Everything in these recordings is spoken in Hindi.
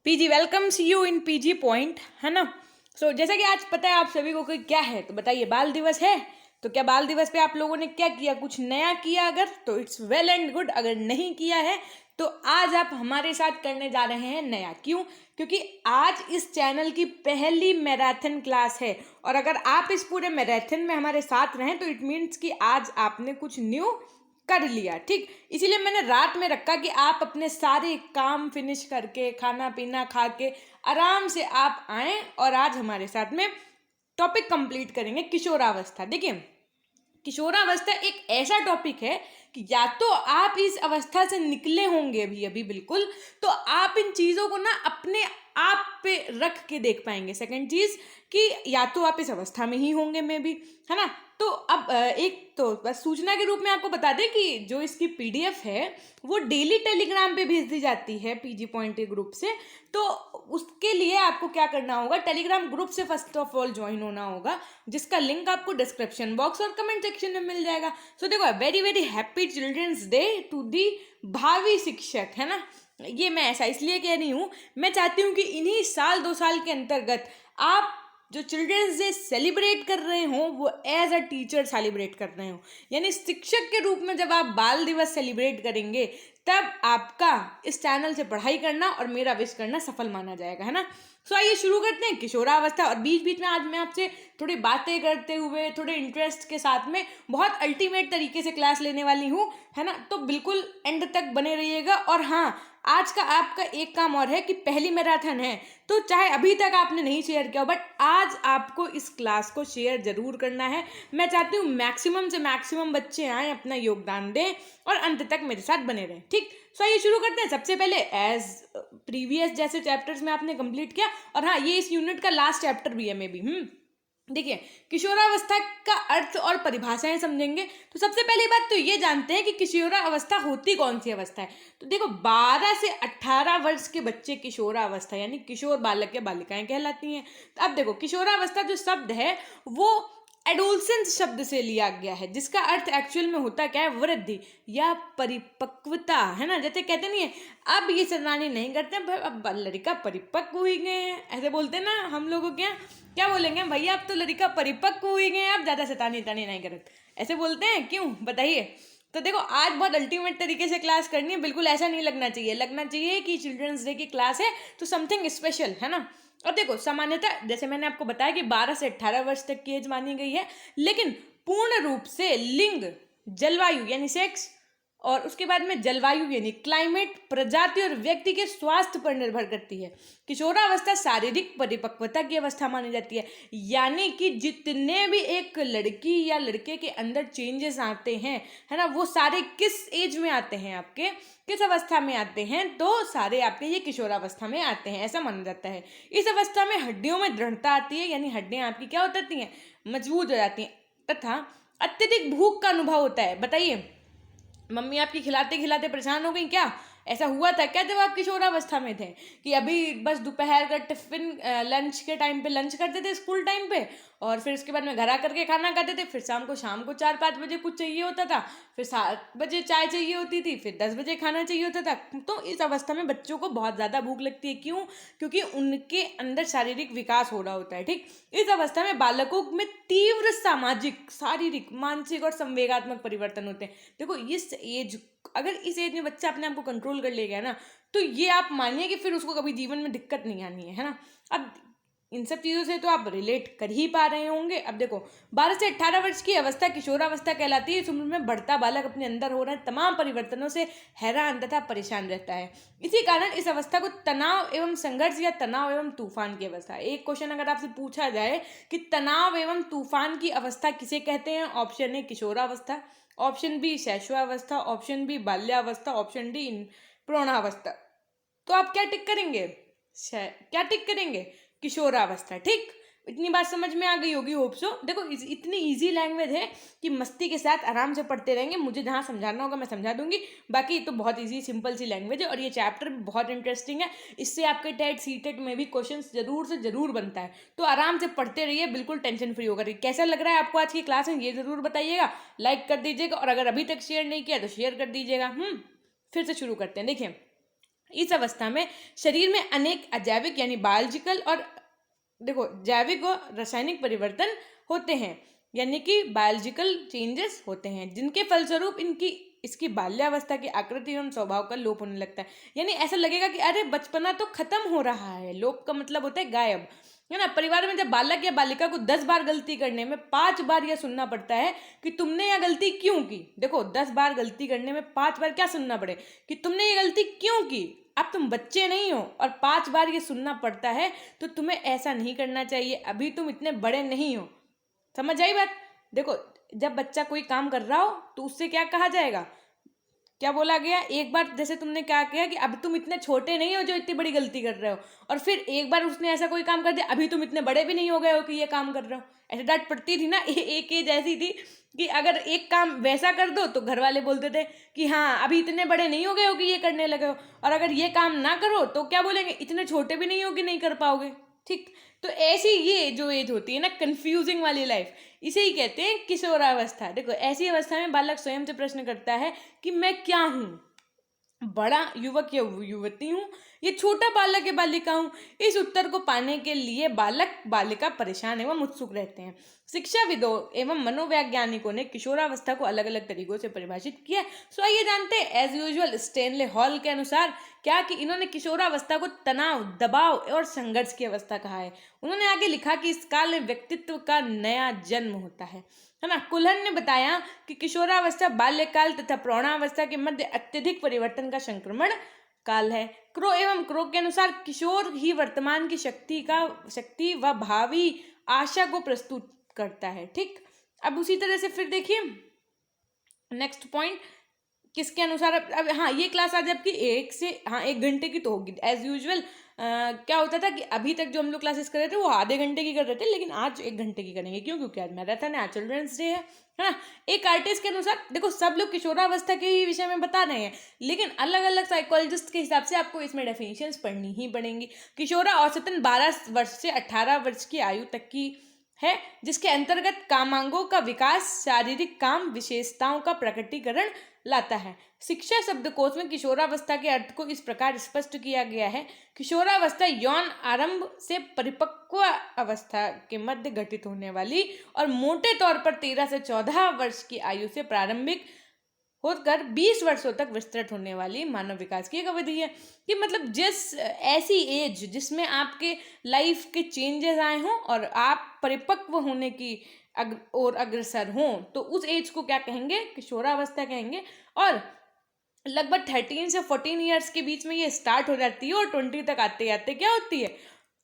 PG welcomes you in PG point, है ना। जैसा कि आज पता है आप सभी को कि क्या है, तो बताइए, बाल दिवस है। तो क्या बाल दिवस पे आप लोगों ने क्या किया, कुछ नया किया? अगर तो इट्स वेल एंड गुड, अगर नहीं किया है तो आज आप हमारे साथ करने जा रहे हैं नया। क्यों? क्योंकि आज इस चैनल की पहली मैराथन क्लास है, और अगर आप इस पूरे मैराथन में हमारे साथ रहें तो इट मीन्स कि आज आपने कुछ न्यू कर लिया। ठीक, इसीलिए मैंने रात में रखा कि आप अपने सारे काम फिनिश करके, खाना पीना खा के आराम से आप आएँ और आज हमारे साथ में टॉपिक कंप्लीट करेंगे किशोरावस्था। देखिए, किशोरावस्था एक ऐसा टॉपिक है कि या तो आप इस अवस्था से निकले होंगे अभी अभी बिल्कुल, तो आप इन चीज़ों को ना अपने आप पे रख के देख पाएंगे। सेकंड चीज़ कि या तो आप इस अवस्था में ही होंगे में भी, है ना। तो अब एक तो बस सूचना के रूप में आपको बता दें कि जो इसकी पीडीएफ है वो डेली टेलीग्राम पे भेज दी जाती है पीजी पॉइंट के ग्रुप से। तो उसके लिए आपको क्या करना होगा, टेलीग्राम ग्रुप से फर्स्ट ऑफ ऑल ज्वाइन होना होगा, जिसका लिंक आपको डिस्क्रिप्शन बॉक्स और कमेंट सेक्शन में मिल जाएगा। सो देखो, very very happy children's day to the भावी शिक्षक, है ना। ये मैं ऐसा इसलिए कह रही हूँ, मैं चाहती हूँ कि इन्हीं साल 2 साल के अंतर्गत आप जो चिल्ड्रंस डे सेलिब्रेट कर रहे हो वो एज अ टीचर सेलिब्रेट कर रहे हो। यानी शिक्षक के रूप में जब आप बाल दिवस सेलिब्रेट करेंगे तब आपका इस चैनल से पढ़ाई करना और मेरा विश करना सफल माना जाएगा, है ना। आइए शुरू करते हैं किशोरावस्था। और बीच बीच में आज मैं आपसे थोड़ी बातें करते हुए, थोड़े इंटरेस्ट के साथ में बहुत अल्टीमेट तरीके से क्लास लेने वाली हूँ, है ना। तो बिल्कुल एंड तक बने रहिएगा। और हाँ, आज का आपका एक काम और है कि पहली मैराथन है, तो चाहे अभी तक आपने नहीं शेयर किया, बट आज आपको इस क्लास को शेयर जरूर करना है। मैं चाहती हूँ मैक्सिमम से मैक्सिमम बच्चे आएँ, अपना योगदान दें और अंत तक मेरे साथ बने रहें। ठीक, आइए शुरू करते हैं। सबसे पहले एज प्रीवियस जैसे चैप्टर्स में आपने कंप्लीट किया, और हाँ, ये इस यूनिट का लास्ट चैप्टर भी है मे बी। देखिए, किशोरावस्था का अर्थ और परिभाषाएं समझेंगे। तो सबसे पहली बात तो ये जानते हैं कि किशोरावस्था होती कौन सी अवस्था है। तो देखो, 12 से 18 वर्ष के बच्चे किशोरावस्था यानी किशोर बालक या बालिकाएं कहलाती हैं। तो अब देखो, किशोरावस्था जो शब्द है वो एडोलसेंस शब्द से लिया गया है, जिसका अर्थ एक्चुअल में होता क्या है, वृद्धि या परिपक्वता, है ना। जैसे कहते नहीं है, अब ये शैतानी नहीं करते, अब लड़का परिपक्व हुई गए हैं, ऐसे बोलते ना हम लोगों के यहाँ। क्या बोलेंगे भैया, अब तो लड़का परिपक्व हुई गए हैं, अब ज़्यादा शैतानी नहीं करते, ऐसे बोलते हैं। क्यों बताइए। तो देखो, आज बहुत अल्टीमेट तरीके से क्लास करनी है, बिल्कुल ऐसा नहीं लगना चाहिए। लगना चाहिए कि चिल्ड्रंस डे की क्लास है तो समथिंग स्पेशल, है ना। और देखो, सामान्यतः जैसे मैंने आपको बताया कि 12 से 18 वर्ष तक की एज मानी गई है, लेकिन पूर्ण रूप से लिंग, जलवायु यानी सेक्स, और उसके बाद में जलवायु यानी क्लाइमेट, प्रजाति और व्यक्ति के स्वास्थ्य पर निर्भर करती है। किशोरावस्था शारीरिक परिपक्वता की अवस्था मानी जाती है, यानी कि जितने भी एक लड़की या लड़के के अंदर चेंजेस आते हैं, है ना, वो सारे किस एज में आते हैं, आपके किस अवस्था में आते हैं, तो सारे आपके ये किशोरावस्था में आते हैं, ऐसा माना जाता है। इस अवस्था में हड्डियों में दृढ़ता आती है, यानी हड्डियां आपकी क्या हो जाती हैं, मजबूत हो जाती हैं, तथा अत्यधिक भूख का अनुभव होता है। बताइए, मम्मी आपकी खिलाते खिलाते परेशान हो गई क्या? ऐसा हुआ था क्या जब आप किशोरावस्था में थे कि अभी बस दोपहर का टिफिन लंच के टाइम पे लंच करते थे स्कूल टाइम पे, और फिर उसके बाद में घर आकर के खाना खाते थे, फिर शाम को 4-5 बजे कुछ चाहिए होता था, फिर 7 बजे चाय चाहिए होती थी, फिर 10 बजे खाना चाहिए होता था। तो इस अवस्था में बच्चों को बहुत ज़्यादा भूख लगती है। क्यों? क्योंकि उनके अंदर शारीरिक विकास हो रहा होता है। ठीक, इस अवस्था में बालकों में तीव्र सामाजिक, शारीरिक, मानसिक और संवेगात्मक परिवर्तन होते हैं। देखो, इस एज, अगर इस एज में बच्चा अपने आप को कंट्रोल कर ले गया ना, तो ये आप मानिए कि फिर उसको कभी जीवन में दिक्कत नहीं आनी है ना। अब इन सब चीज़ों से तो आप रिलेट कर ही पा रहे होंगे। अब देखो, 12 से 18 वर्ष की अवस्था किशोरावस्था कहलाती है। इस उम्र में बढ़ता बालक अपने अंदर हो रहे तमाम परिवर्तनों से हैरान तथा परेशान रहता है। इसी कारण इस अवस्था को तनाव एवं संघर्ष या तनाव एवं तूफान की अवस्था, एक क्वेश्चन अगर आपसे पूछा जाए कि तनाव एवं तूफान की अवस्था किसे कहते हैं, ऑप्शन ए किशोरावस्था, ऑप्शन बी शैशवावस्था, ऑप्शन बी बाल्यावस्था, ऑप्शन डी प्रौढ़ावस्था। तो आप क्या टिक करेंगे? क्या टिक करेंगे? किशोरावस्था। ठीक, इतनी बात समझ में आ गई होगी, होप सो। देखो, इतनी इजी लैंग्वेज है कि मस्ती के साथ आराम से पढ़ते रहेंगे। मुझे जहाँ समझाना होगा मैं समझा दूंगी, बाकी तो बहुत इजी सिंपल सी लैंग्वेज है। और ये चैप्टर भी बहुत इंटरेस्टिंग है, इससे आपके टेट सीटेट में भी क्वेश्चन जरूर से जरूर बनता है। तो आराम से पढ़ते रहिए, बिल्कुल टेंशन फ्री होकर। कैसा लग रहा है आपको आज की क्लास है, ये जरूर बताइएगा, लाइक कर दीजिएगा, और अगर अभी तक शेयर नहीं किया तो शेयर कर दीजिएगा। फिर से शुरू करते हैं। देखिए, इस अवस्था में शरीर में अनेक अजैविक यानी बायोलॉजिकल और देखो जैविक और रासायनिक परिवर्तन होते हैं, यानी कि बायोलॉजिकल चेंजेस होते हैं, जिनके फलस्वरूप इसकी बाल्यावस्था की आकृति एवं स्वभाव का लोप होने लगता है। यानी ऐसा लगेगा कि अरे बचपना तो खत्म हो रहा है। लोप का मतलब होता है गायब, है ना। परिवार में जब बालक या बालिका को 10 बार गलती करने में 5 बार यह सुनना पड़ता है कि तुमने यह गलती क्यों की। देखो 10 बार गलती करने में 5 बार क्या सुनना पड़े कि तुमने ये गलती क्यों की। अब तुम बच्चे नहीं हो और 5 बार ये सुनना पड़ता है तो तुम्हें ऐसा नहीं करना चाहिए, अभी तुम इतने बड़े नहीं हो। समझ आई बात। देखो जब बच्चा कोई काम कर रहा हो तो उससे क्या कहा जाएगा, क्या बोला गया, एक बार जैसे तुमने क्या किया कि अब तुम इतने छोटे नहीं हो जो इतनी बड़ी गलती कर रहे हो, और फिर एक बार उसने ऐसा कोई काम कर दिया, अभी तुम इतने बड़े भी नहीं हो गए हो कि ये काम कर रहे हो। ऐसे डांट पड़ती थी ना। एक एज ऐसी थी कि अगर एक काम वैसा कर दो तो घर वाले बोलते थे कि हाँ अभी इतने बड़े नहीं हो गए हो कि ये करने लगे हो, और अगर ये काम ना करो तो क्या बोलेंगे, इतने छोटे भी नहीं हो कि नहीं कर पाओगे। ठीक, तो ऐसी ये जो एज होती है ना कंफ्यूजिंग वाली लाइफ, इसे ही कहते हैं किशोरावस्था। देखो ऐसी अवस्था में बालक स्वयं से प्रश्न करता है कि मैं क्या हूँ, बड़ा युवक या युवती हूँ, ये छोटा बालक या बालिका हूँ। इस उत्तर को पाने के लिए बालक बालिका परेशान एवं उत्सुक रहते हैं। शिक्षाविदों एवं मनोवैज्ञानिकों ने किशोरावस्था को अलग अलग तरीकों से परिभाषित किया। सो आइए जानते हैं एज यूजुअल स्टेनले हॉल के अनुसार क्या कि इन्होंने किशोरावस्था को तनाव, दबाव और संघर्ष की अवस्था कहा है। उन्होंने आगे लिखा कि इस काल में व्यक्तित्व का नया जन्म होता है ना। कुल्हन ने बताया कि किशोरावस्था बाल्यकाल तथा प्रौढ़ावस्था के मध्य अत्यधिक परिवर्तन का संक्रमण काल है। क्रो एवं क्रो के अनुसार किशोर ही वर्तमान की शक्ति व भावी आशा को प्रस्तुत करता है। ठीक, अब उसी तरह से फिर देखिए नेक्स्ट पॉइंट किसके अनुसार। अब हाँ ये क्लास आज आपकी 1 घंटे की तो होगी एज यूजुअल। क्या होता था कि अभी तक जो हम लोग क्लासेस कर रहे थे वो आधे घंटे की कर रहे थे, लेकिन आज 1 घंटे की करेंगे। क्यों? क्योंकि आज मैराथन है, आज चिल्ड्रंस डे है ना। एक आर्टिस्ट के अनुसार देखो सब लोग किशोरावस्था के ही विषय में बता रहे हैं, लेकिन अलग अलग साइकोलॉजिस्ट के हिसाब से आपको इसमें डेफिनेशंस पढ़नी ही पड़ेंगी। किशोरा औसतन 12 वर्ष से 18 वर्ष की आयु तक की है, जिसके अंतर्गत कामांगों का विकास, शारीरिक काम विशेषताओं का प्रकटीकरण लाता है। शिक्षा शब्दकोश में किशोरावस्था के अर्थ को इस प्रकार स्पष्ट किया गया है। किशोरावस्था यौन आरंभ से परिपक्व अवस्था के मध्य घटित होने वाली और मोटे तौर पर 13 से 14 वर्ष की आयु से प्रारंभिक होकर 20 वर्षों तक विस्तृत होने वाली मानव विकास की एक अवधि है। कि मतलब जिस ऐसी एज जिसमें आपके लाइफ के चेंजेस आए हों और आप परिपक्व होने की और अग्रसर हों, तो उस एज को क्या कहेंगे, किशोरावस्था कहेंगे। और लगभग 13 से 14 ईयर्स के बीच में ये स्टार्ट हो जाती है और 20 तक आते आते क्या होती है,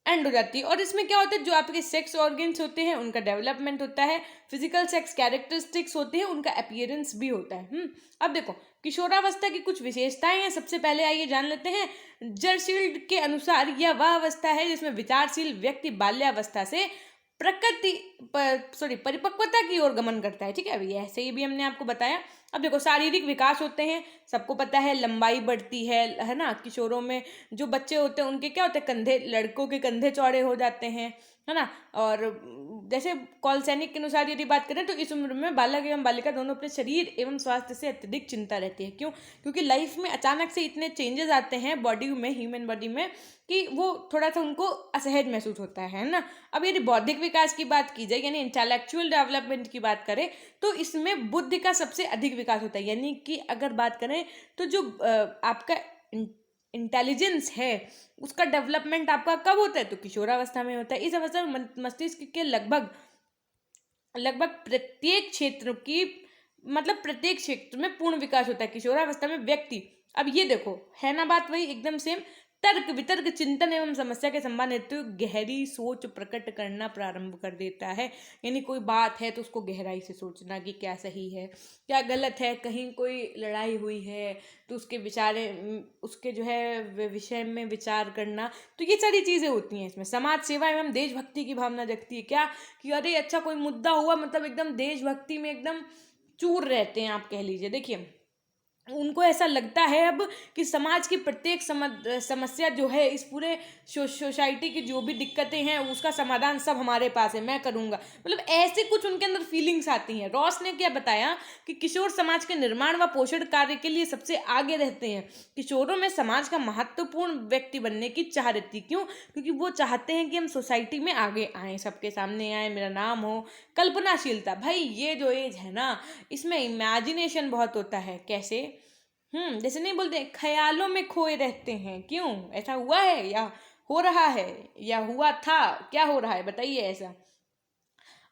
एंड हो जाती है। और इसमें क्या होता है, जो आपके सेक्स ऑर्गन्स होते हैं उनका डेवलपमेंट होता है, फिजिकल सेक्स कैरेक्टरिस्टिक्स होते हैं, उनका अपीयरेंस भी होता है। अब देखो किशोरावस्था की कुछ विशेषताएं हैं। सबसे पहले आइए जान लेते हैं। जर्शील्ड के अनुसार यह वह अवस्था है जिसमें विचारशील व्यक्ति बाल्यावस्था से परिपक्वता की ओर गमन करता है। ठीक है, अभी ऐसे ही भी हमने आपको बताया। अब देखो शारीरिक विकास होते हैं, सबको पता है, लंबाई बढ़ती है ना। किशोरों में जो बच्चे होते हैं उनके क्या होते हैं, कंधे, लड़कों के कंधे चौड़े हो जाते हैं, है ना। और जैसे कॉलसैनिक के अनुसार यदि बात करें तो इस उम्र में बालक एवं बालिका दोनों अपने शरीर एवं स्वास्थ्य से अत्यधिक चिंता रहती है। क्यों? क्योंकि लाइफ में अचानक से इतने चेंजेस आते हैं बॉडी में, ह्यूमन बॉडी में, कि वो थोड़ा सा उनको असहज महसूस होता है ना। अब यदि बौद्धिक विकास की बात की जाए यानी इंटेलेक्चुअल डेवलपमेंट की बात करें तो इसमें बुद्धि का सबसे अधिक विकास होता है। यानी कि अगर बात करें तो जो आपका इंटेलिजेंस है उसका डेवलपमेंट आपका कब होता है, तो किशोरावस्था में होता है। इस अवस्था में मस्तिष्क के लगभग प्रत्येक क्षेत्र की प्रत्येक क्षेत्र में पूर्ण विकास होता है किशोरावस्था में व्यक्ति। अब ये देखो है ना बात वही एकदम सेम, तर्क वितर्क, चिंतन एवं समस्या के संबंध हेतु गहरी सोच प्रकट करना प्रारंभ कर देता है। यानी कोई बात है तो उसको गहराई से सोचना कि क्या सही है क्या गलत है, कहीं कोई लड़ाई हुई है तो उसके जो है विषय में विचार करना, तो ये सारी चीज़ें होती हैं इसमें। समाज सेवा एवं देशभक्ति की भावना जगती है। क्या कि अरे अच्छा कोई मुद्दा हुआ, मतलब एकदम देशभक्ति में एकदम चूर रहते हैं आप कह लीजिए। देखिए उनको ऐसा लगता है अब कि समाज की प्रत्येक समस्या जो है, इस पूरे सोसाइटी की जो भी दिक्कतें हैं उसका समाधान सब हमारे पास है, मैं करूँगा। मतलब ऐसे कुछ उनके अंदर फीलिंग्स आती हैं। रॉस ने क्या बताया कि किशोर समाज के निर्माण व पोषण कार्य के लिए सबसे आगे रहते हैं। किशोरों में समाज का महत्वपूर्ण व्यक्ति बनने की चाह रहती। क्यों? क्योंकि वो चाहते हैं कि हम सोसाइटी में आगे आएँ, सबके सामने आए, मेरा नाम हो। कल्पनाशीलता, भाई ये जो एज है ना, इसमें इमेजिनेशन बहुत होता है। कैसे? जैसे नहीं बोलते, ख्यालों में खोए रहते हैं। क्यों? ऐसा हुआ है या हो रहा है या हुआ था? क्या हो रहा है बताइए ऐसा?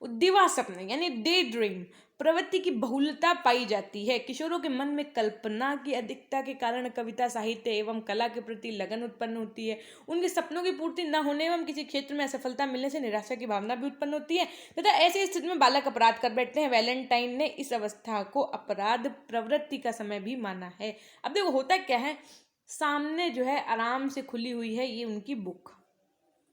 दिवा सपने यानी डे ड्रीम प्रवृत्ति की बहुलता पाई जाती है। किशोरों के मन में कल्पना की अधिकता के कारण कविता, साहित्य एवं कला के प्रति लगन उत्पन्न होती है। उनके सपनों की पूर्ति न होने एवं किसी क्षेत्र में असफलता मिलने से निराशा की भावना भी उत्पन्न होती है तथा ऐसी स्थिति में बालक अपराध कर बैठते हैं। वैलेंटाइन ने इस अवस्था को अपराध प्रवृत्ति का समय भी माना है। अब देखो होता क्या है, सामने जो है आराम से खुली हुई है ये उनकी बुक,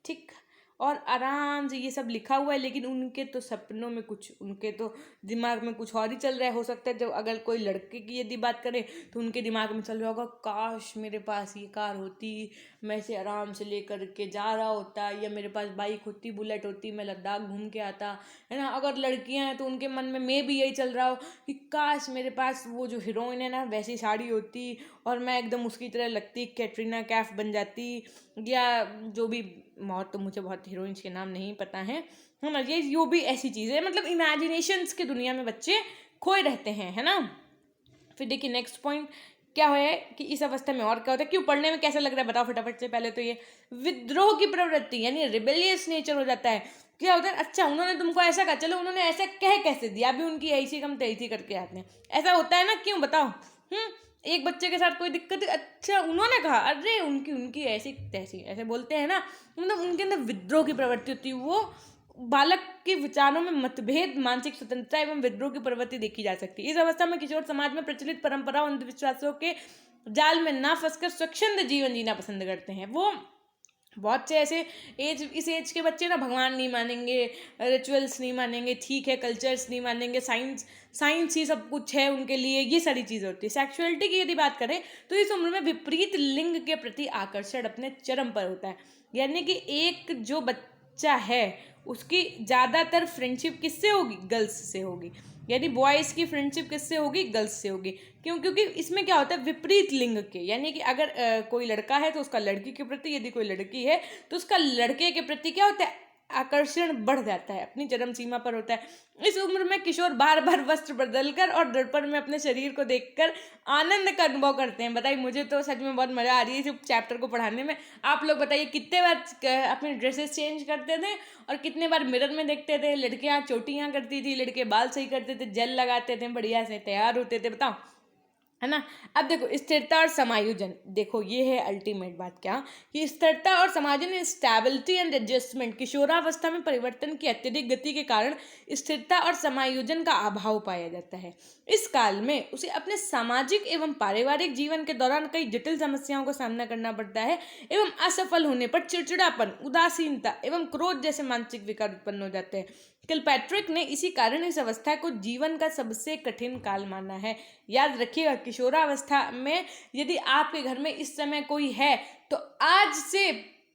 ठीक, और आराम से ये सब लिखा हुआ है, लेकिन उनके तो सपनों में कुछ, उनके तो दिमाग में कुछ और ही चल रहा है। हो सकता है जब अगर कोई लड़के की यदि बात करें तो उनके दिमाग में चल रहा होगा, काश मेरे पास ये कार होती, मैं इसे आराम से लेकर के जा रहा होता, या मेरे पास बाइक होती, बुलेट होती, मैं लद्दाख घूम के आता, है ना। अगर लड़कियां हैं तो उनके मन में भी यही चल रहा हो कि काश मेरे पास वो जो हीरोइन है ना वैसी साड़ी होती और मैं एकदम उसकी तरह लगती, कैटरीना कैफ बन जाती, या जो भी, बहुत तो मुझे बहुत हीरोइंस के नाम नहीं पता है ना। ये जो भी ऐसी चीज़ें, मतलब इमेजिनेशंस की दुनिया में बच्चे खोए रहते हैं, है ना। फिर देखिए नेक्स्ट पॉइंट क्या है कि इस अवस्था में और क्या होता है, क्यों पढ़ने में कैसा लग रहा है बताओ फटाफट से। पहले तो ये विद्रोह की प्रवृत्ति यानी रिबेलियस नेचर हो जाता है। क्या होता है, अच्छा उन्होंने तुमको ऐसा कहा, चलो उन्होंने ऐसा कह कैसे दिया, अभी उनकी ऐसी कम तैसी करके आते हैं, ऐसा होता है ना, क्यों बताओ। एक बच्चे के साथ कोई दिक्कत है, अच्छा उन्होंने कहा, अरे उनकी उनकी ऐसी तैसी, ऐसे बोलते हैं ना, मतलब उनके अंदर विद्रोह की प्रवृत्ति होती है। वो बालक के विचारों में मतभेद, मानसिक स्वतंत्रता एवं विद्रोह की प्रवृत्ति देखी जा सकती है। इस अवस्था में किशोर समाज में प्रचलित परंपराओं, अंधविश्वासों के जाल में ना फंसकर स्वच्छंद जीवन जीना पसंद करते हैं। वो बहुत से ऐसे इस एज के बच्चे ना भगवान नहीं मानेंगे, रिचुअल्स नहीं मानेंगे, ठीक है, कल्चर्स नहीं मानेंगे, साइंस ही सब कुछ है उनके लिए, ये सारी चीज़ें होती है। सेक्सुअलिटी की यदि बात करें तो इस उम्र में विपरीत लिंग के प्रति आकर्षण अपने चरम पर होता है। यानी कि एक जो बच्चा है उसकी ज़्यादातर फ्रेंडशिप किससे होगी? गर्ल्स से होगी। यानी बॉयज़ की फ्रेंडशिप किससे होगी? गर्ल्स से होगी। क्यों? क्योंकि इसमें क्या होता है, विपरीत लिंग के, यानी कि अगर कोई लड़का है तो उसका लड़की के प्रति, यदि कोई लड़की है तो उसका लड़के के प्रति क्या होता है, आकर्षण बढ़ जाता है, अपनी चरम सीमा पर होता है। इस उम्र में किशोर बार बार वस्त्र बदलकर और दर्पण में अपने शरीर को देखकर आनंद का अनुभव करते हैं। बताइए, मुझे तो सच में बहुत मज़ा आ रही है इस चैप्टर को पढ़ाने में। आप लोग बताइए कितने बार अपने ड्रेसेस चेंज करते थे और कितने बार मिरर में देखते थे। लड़कियां चोटियां करती थी, लड़के बाल सही करते थे, जेल लगाते थे, बढ़िया से तैयार होते थे, बताओ, है ना। अब देखो स्थिरता और समायोजन, देखो ये है अल्टीमेट बात, क्या कि स्थिरता और समायोजन, स्टेबिलिटी एंड एडजस्टमेंट। किशोरावस्था में परिवर्तन की अत्यधिक गति के कारण स्थिरता और समायोजन का अभाव पाया जाता है। इस काल में उसे अपने सामाजिक एवं पारिवारिक जीवन के दौरान कई जटिल समस्याओं का सामना करना पड़ता है एवं असफल होने पर चिड़चिड़ापन, उदासीनता एवं क्रोध जैसे मानसिक विकार उत्पन्न हो जाते हैं। किलपैट्रिक ने इसी कारण इस अवस्था को जीवन का सबसे कठिन काल माना है। याद रखिएगा, किशोरावस्था में यदि आपके घर में इस समय कोई है तो आज से,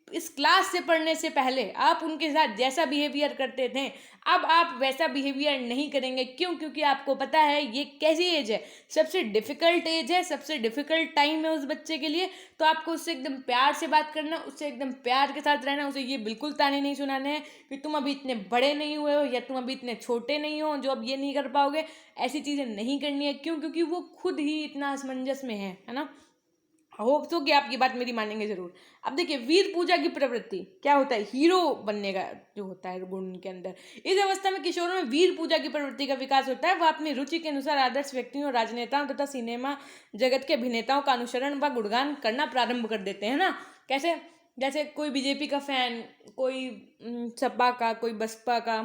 इस क्लास से पढ़ने से पहले आप उनके साथ जैसा बिहेवियर करते थे अब आप वैसा बिहेवियर नहीं करेंगे। क्यों? क्योंकि आपको पता है ये कैसी एज है, सबसे डिफिकल्ट एज है, सबसे डिफिकल्ट टाइम है उस बच्चे के लिए। तो आपको उससे एकदम प्यार से बात करना, उससे एकदम प्यार के साथ रहना, उसे ये बिल्कुल ताने नहीं सुनाने हैं कि तुम अभी इतने बड़े नहीं हुए हो या तुम अभी इतने छोटे नहीं हो जो अब ये नहीं कर पाओगे। ऐसी चीज़ें नहीं करनी है। क्यों? क्योंकि वो खुद ही इतना असमंजस में है ना। होप तो कि आप ये बात मेरी मानेंगे जरूर। अब देखिए वीर पूजा की प्रवृत्ति क्या होता है, हीरो बनने का जो होता है गुण के अंदर। इस अवस्था में किशोरों में वीर पूजा की प्रवृत्ति का विकास होता है। वह अपनी रुचि के अनुसार आदर्श व्यक्तियों, राजनेताओं तथा सिनेमा जगत के अभिनेताओं का अनुसरण व गुणगान करना प्रारंभ कर देते हैं ना। कैसे? जैसे कोई बीजेपी का फैन, कोई सपा का, कोई बसपा का,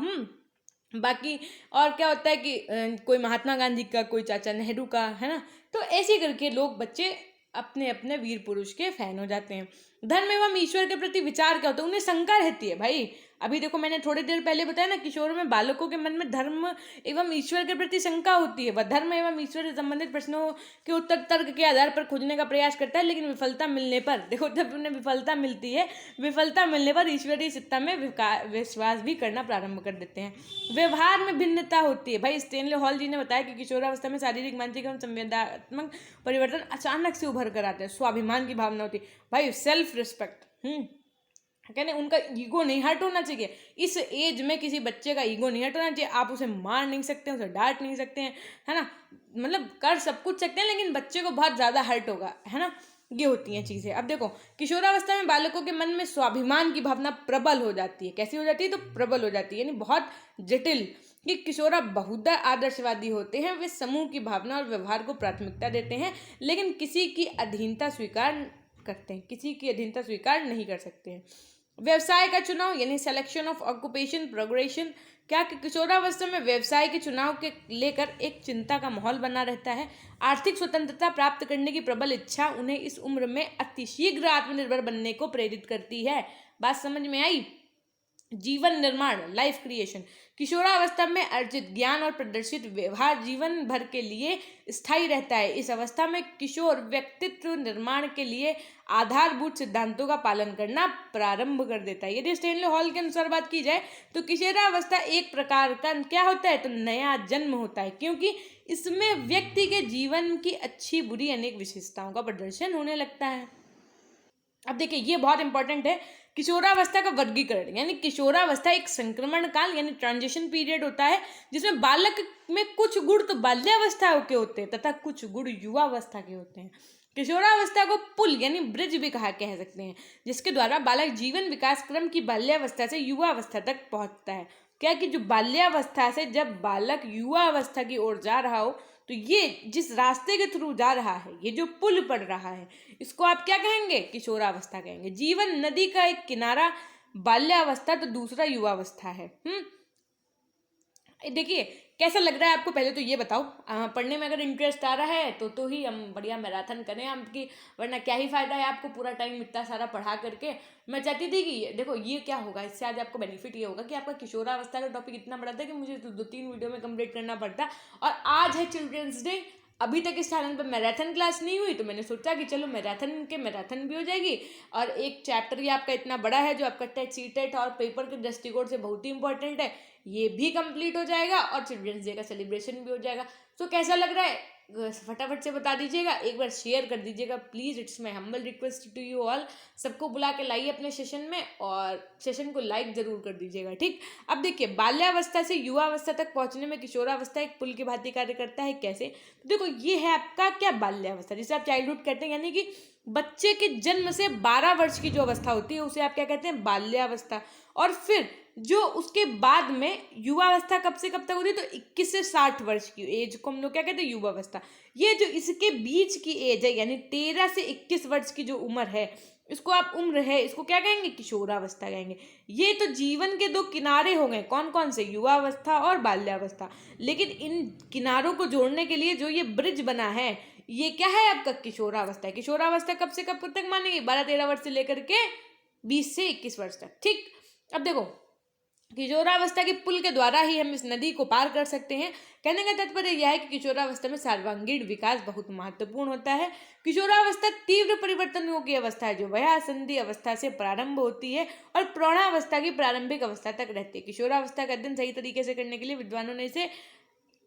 बाकी और क्या होता है कि कोई महात्मा गांधी का, कोई चाचा नेहरू का, है ना। तो ऐसे करके लोग, बच्चे अपने अपने वीर पुरुष के फैन हो जाते हैं। धर्म एवं ईश्वर के प्रति विचार क्या होता है, उन्हें शंका रहती है भाई। अभी देखो मैंने थोड़ी देर पहले बताया ना, किशोरों में बालकों के मन में धर्म एवं ईश्वर के प्रति शंका होती है। वह धर्म एवं ईश्वर से संबंधित प्रश्नों के उत्तर तर्क के आधार पर खोजने का प्रयास करता है, लेकिन विफलता मिलने पर, देखो जब उन्हें विफलता मिलती है, विफलता मिलने पर ईश्वरीय सत्ता में विश्वास भी करना प्रारंभ कर देते हैं। व्यवहार में भिन्नता होती है भाई। स्टेनले हॉल जी ने बताया कि किशोरावस्था में शारीरिक, मानसिक एवं संवेदनात्मक परिवर्तन अचानक से उभर कर आते हैं। स्वाभिमान की भावना होती है भाई, सेल्फ रिस्पेक्ट। कहने उनका ईगो नहीं हर्ट होना चाहिए। इस एज में किसी बच्चे का ईगो नहीं हर्ट होना चाहिए। आप उसे मार नहीं सकते, उसे डांट नहीं सकते हैं, है ना, मतलब कर सब कुछ सकते हैं, लेकिन बच्चे को बहुत ज़्यादा हर्ट होगा, है ना। ये होती हैं चीज़ें। अब देखो, किशोरावस्था में बालकों के मन में स्वाभिमान की भावना प्रबल हो जाती है। कैसी हो जाती है? तो प्रबल हो जाती है, यानी बहुत जटिल। कि किशोरा बहुधा आदर्शवादी होते हैं। वे समूह की भावना और व्यवहार को प्राथमिकता देते हैं, लेकिन किसी की अधीनता स्वीकार करते हैं, किसी की अधीनता स्वीकार नहीं कर सकते हैं। व्यवसाय का चुनाव यानी सिलेक्शन ऑफ ऑक्यूपेशन प्रोग्रेशन। क्या कि किशोरावस्था में व्यवसाय के चुनाव के लेकर एक चिंता का माहौल बना रहता है। आर्थिक स्वतंत्रता प्राप्त करने की प्रबल इच्छा उन्हें इस उम्र में अतिशीघ्र आत्मनिर्भर बनने को प्रेरित करती है। बात समझ में आई? जीवन निर्माण, लाइफ क्रिएशन। किशोरावस्था में अर्जित ज्ञान और प्रदर्शित व्यवहार जीवन भर के लिए स्थायी रहता है। इस अवस्था में किशोर व्यक्तित्व निर्माण के लिए आधारभूत सिद्धांतों का पालन करना प्रारंभ कर देता है। यदि स्टेनले हॉल के अनुसार बात की जाए तो किशोरावस्था एक प्रकार का क्या होता है? तो नया जन्म होता है, क्योंकि इसमें व्यक्ति के जीवन की अच्छी बुरी अनेक विशेषताओं का प्रदर्शन होने लगता है। अब देखिए, ये बहुत इंपॉर्टेंट है, किशोरावस्था का वर्गीकरण। यानी किशोरावस्था एक संक्रमण काल यानी ट्रांजिशन पीरियड होता है, जिसमें बालक में कुछ गुण तो बाल्यावस्था के होते हैं तथा कुछ गुण युवावस्था के होते हैं। किशोरावस्था को पुल यानी ब्रिज भी कह सकते हैं, जिसके द्वारा बालक जीवन विकास क्रम की बाल्यावस्था से युवावस्था तक पहुंचता है। क्या कि जो बाल्यावस्था से जब बालक युवावस्था की ओर जा रहा हो, तो ये जिस रास्ते के थ्रू जा रहा है, ये जो पुल पड़ रहा है, इसको आप क्या कहेंगे? किशोरावस्था कहेंगे। जीवन नदी का एक किनारा बाल्यावस्था, तो दूसरा युवावस्था है। देखिए कैसा लग रहा है आपको? पहले तो ये बताओ, पढ़ने में अगर इंटरेस्ट आ रहा है तो ही हम बढ़िया मैराथन करें आपकी, वरना क्या ही फायदा है आपको पूरा टाइम इतना सारा पढ़ा करके। मैं चाहती थी कि देखो ये क्या होगा, इससे आज आपको बेनिफिट ये होगा कि आपका किशोरावस्था का टॉपिक इतना बड़ा था कि मुझे 2-3 वीडियो में कंप्लीट करना पड़ता। और आज है चिल्ड्रंस डे, अभी तक इस चैनल पर मैराथन क्लास नहीं हुई, तो मैंने सोचा कि चलो मैराथन भी हो जाएगी। और एक चैप्टर ये आपका इतना बड़ा है जो आपका टेट, सीटेट और पेपर के दृष्टिकोण से बहुत ही इंपॉर्टेंट है, ये भी कंप्लीट हो जाएगा और चिल्ड्रंस डे का सेलिब्रेशन भी हो जाएगा। तो कैसा लग रहा है फटाफट से बता दीजिएगा, एक बार शेयर कर दीजिएगा please. It's my humble request to you all. सबको बुला के लाइए अपने सेशन में और सेशन को लाइक जरूर कर दीजिएगा, ठीक। अब देखिए, बाल्यावस्था से युवावस्था तक पहुंचने में किशोरावस्था एक पुल की भांति कार्य करता है। कैसे? तो देखो, ये है आपका क्या बाल्यावस्था, जिसे आप चाइल्डहुड कहते हैं, यानी कि बच्चे के जन्म से 12 वर्ष की जो अवस्था होती है उसे आप क्या कहते हैं? बाल्यावस्था। और फिर जो उसके बाद में युवावस्था कब से कब तक होती है? तो 21 से 60 वर्ष की एज को हम लोग क्या कहते हैं? युवावस्था। ये जो इसके बीच की एज है, यानी 13 से 21 वर्ष की जो उम्र है, इसको आप उम्र है, इसको क्या कहेंगे? किशोरावस्था कहेंगे। ये तो जीवन के 2 किनारे हो गए, कौन कौन से? युवावस्था और बाल्यावस्था। लेकिन इन किनारों को जोड़ने के लिए जो ये ब्रिज बना है, ये क्या है? आपका किशोरावस्था है। किशोरावस्था कब से कब तक मानेंगे? 12-13 वर्ष से लेकर के 20 से 21 वर्ष तक, ठीक। अब देखो, किशोरावस्था के पुल के द्वारा ही हम इस नदी को पार कर सकते हैं। कहने का तात्पर्य यह है कि किशोरावस्था में सर्वांगीण विकास बहुत महत्वपूर्ण होता है। किशोरावस्था तीव्र परिवर्तनों की अवस्था है, जो वह संधि अवस्था से प्रारंभ होती है और प्रौढ़ावस्था की प्रारंभिक अवस्था तक रहती है। किशोरावस्था का अध्ययन सही तरीके से करने के लिए विद्वानों ने इसे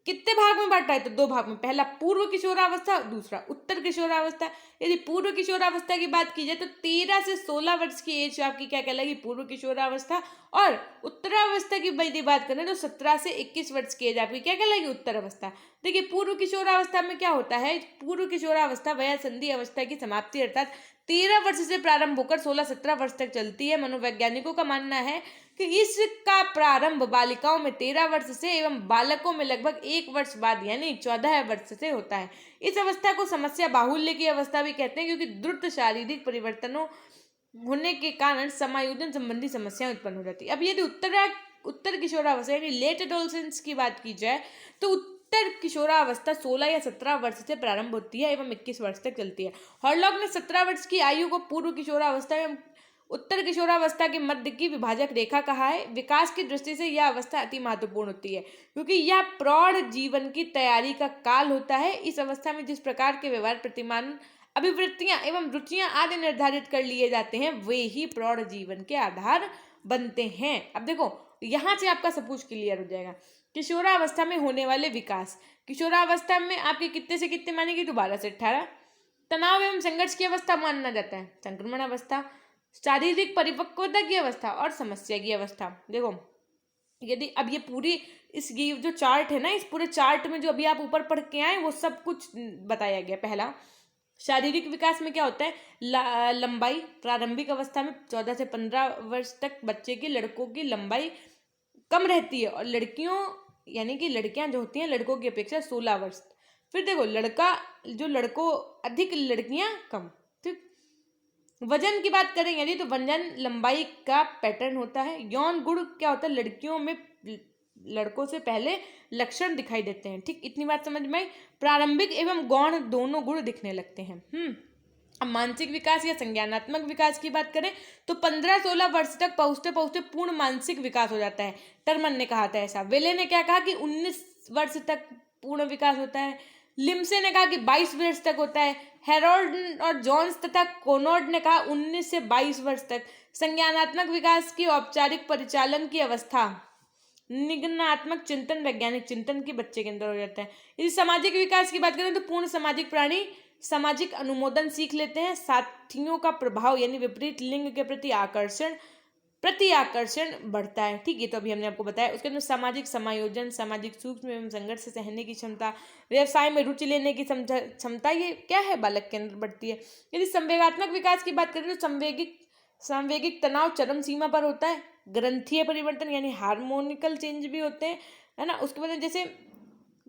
कितने भाग में बांटा है? तो 2 भाग में। पहला पूर्व किशोरावस्था, दूसरा उत्तर किशोरावस्था। यदि पूर्व किशोरावस्था की बात की जाए तो 13 से 16 वर्ष की एज आपकी क्या कहलाएगी? पूर्व किशोरावस्था। और उत्तरावस्था की यदि बात करें तो 17 से 21 वर्ष की एज आपकी क्या कहलाएगी? उत्तरावस्था। देखिए, पूर्व किशोरावस्था में क्या होता है? पूर्व किशोरावस्था वह संधि अवस्था की समाप्ति अर्थात 13 वर्ष से प्रारंभ होकर 16-17 वर्ष तक चलती है। मनोवैज्ञानिकों का मानना है कि इसका प्रारंभ बालिकाओं में 13 वर्ष से एवं बालकों में लगभग 1 वर्ष बाद यानी 14 वर्ष से होता है। इस अवस्था को समस्या बाहुल्य की अवस्था भी कहते हैं, क्योंकि द्रुत शारीरिक परिवर्तनों होने के कारण समायोजन संबंधी समस्याएं उत्पन्न हो जाती है। अब यदि उत्तर किशोरावस्था यानी लेट एडोलसेंस की बात की जाए तो उत्तर किशोरावस्था 16 या 17 वर्ष से प्रारंभ होती है एवं 21 वर्ष तक चलती है। हॉरलॉक ने 17 वर्ष की आयु को पूर्व किशोरावस्था एवं उत्तर किशोरावस्था के मध्य की विभाजक रेखा कहा है। विकास की दृष्टि से यह अवस्था अति महत्वपूर्ण होती है क्योंकि यह प्रौढ़ जीवन की तैयारी का काल होता है। इस अवस्था में जिस प्रकार के व्यवहार, प्रतिमान, अभिवृत्तियां एवं रुचियां आदि निर्धारित कर लिए जाते हैं वे ही प्रौढ़ जीवन के आधार बनते हैं। अब देखो यहाँ से आपका सब कुछ क्लियर हो जाएगा। किशोरावस्था में होने वाले विकास, किशोरावस्था में आपके कितने से कितने मानेगी तो 12 से 18। तनाव एवं संघर्ष की अवस्था माना जाता है, संक्रमण अवस्था, शारीरिक परिपक्वता की अवस्था और समस्या की अवस्था। देखो यदि अब ये पूरी ये जो चार्ट है ना, इस पूरे चार्ट में जो अभी आप ऊपर पढ़ के आए वो सब कुछ बताया गया। पहला, शारीरिक विकास में क्या होता है, लंबाई। प्रारंभिक अवस्था में 14 से 15 वर्ष तक बच्चे की, लड़कों की लंबाई कम रहती है और लड़कियों यानी कि लड़कियां जो होती हैं लड़कों की अपेक्षा 16 वर्ष। फिर देखो लड़कों अधिक, लड़कियां कम। ठीक, वजन की बात करें यदि तो वजन लंबाई का पैटर्न होता है। यौन गुण क्या होता है, लड़कियों में लड़कों से पहले लक्षण दिखाई देते हैं। ठीक, इतनी बात समझ में आई। प्रारंभिक एवं गौण दोनों गुण दिखने लगते हैं। अब मानसिक विकास या संज्ञानात्मक विकास की बात करें तो 15-16 वर्ष तक पहुंचते पहुंचते पूर्ण मानसिक विकास हो जाता है। टर्मन ने कहा था ऐसा। वेले ने क्या कहा कि 19 वर्ष तक पूर्ण विकास होता है। लिम्से ने कहा कि 22 वर्ष तक होता है। हेरोल्ड और जॉन्स तथा कोनॉर्ड ने कहा 19 से 22 वर्ष तक। संज्ञानात्मक विकास की औपचारिक परिचालन की अवस्था, निगमनात्मक चिंतन, वैज्ञानिक चिंतन के बच्चे के अंदर हो जाता है। यदि सामाजिक विकास की बात करें तो पूर्ण सामाजिक प्राणी सामाजिक अनुमोदन सीख लेते हैं। साथियों का प्रभाव यानी विपरीत लिंग के प्रति आकर्षण बढ़ता है। ठीक, ये तो अभी हमने आपको बताया। उसके अंदर सामाजिक समायोजन, सामाजिक सूक्ष्म एवं संघर्ष से सहने की क्षमता, व्यवसाय में रुचि लेने की क्षमता, ये क्या है बालक के अंदर बढ़ती है। यदि संवेगात्मक विकास की बात करें तो सांवेगिक तनाव चरम सीमा पर होता है। ग्रंथीय परिवर्तन यानी हार्मोनिकल चेंज भी होते हैं, है ना। उसके बाद जैसे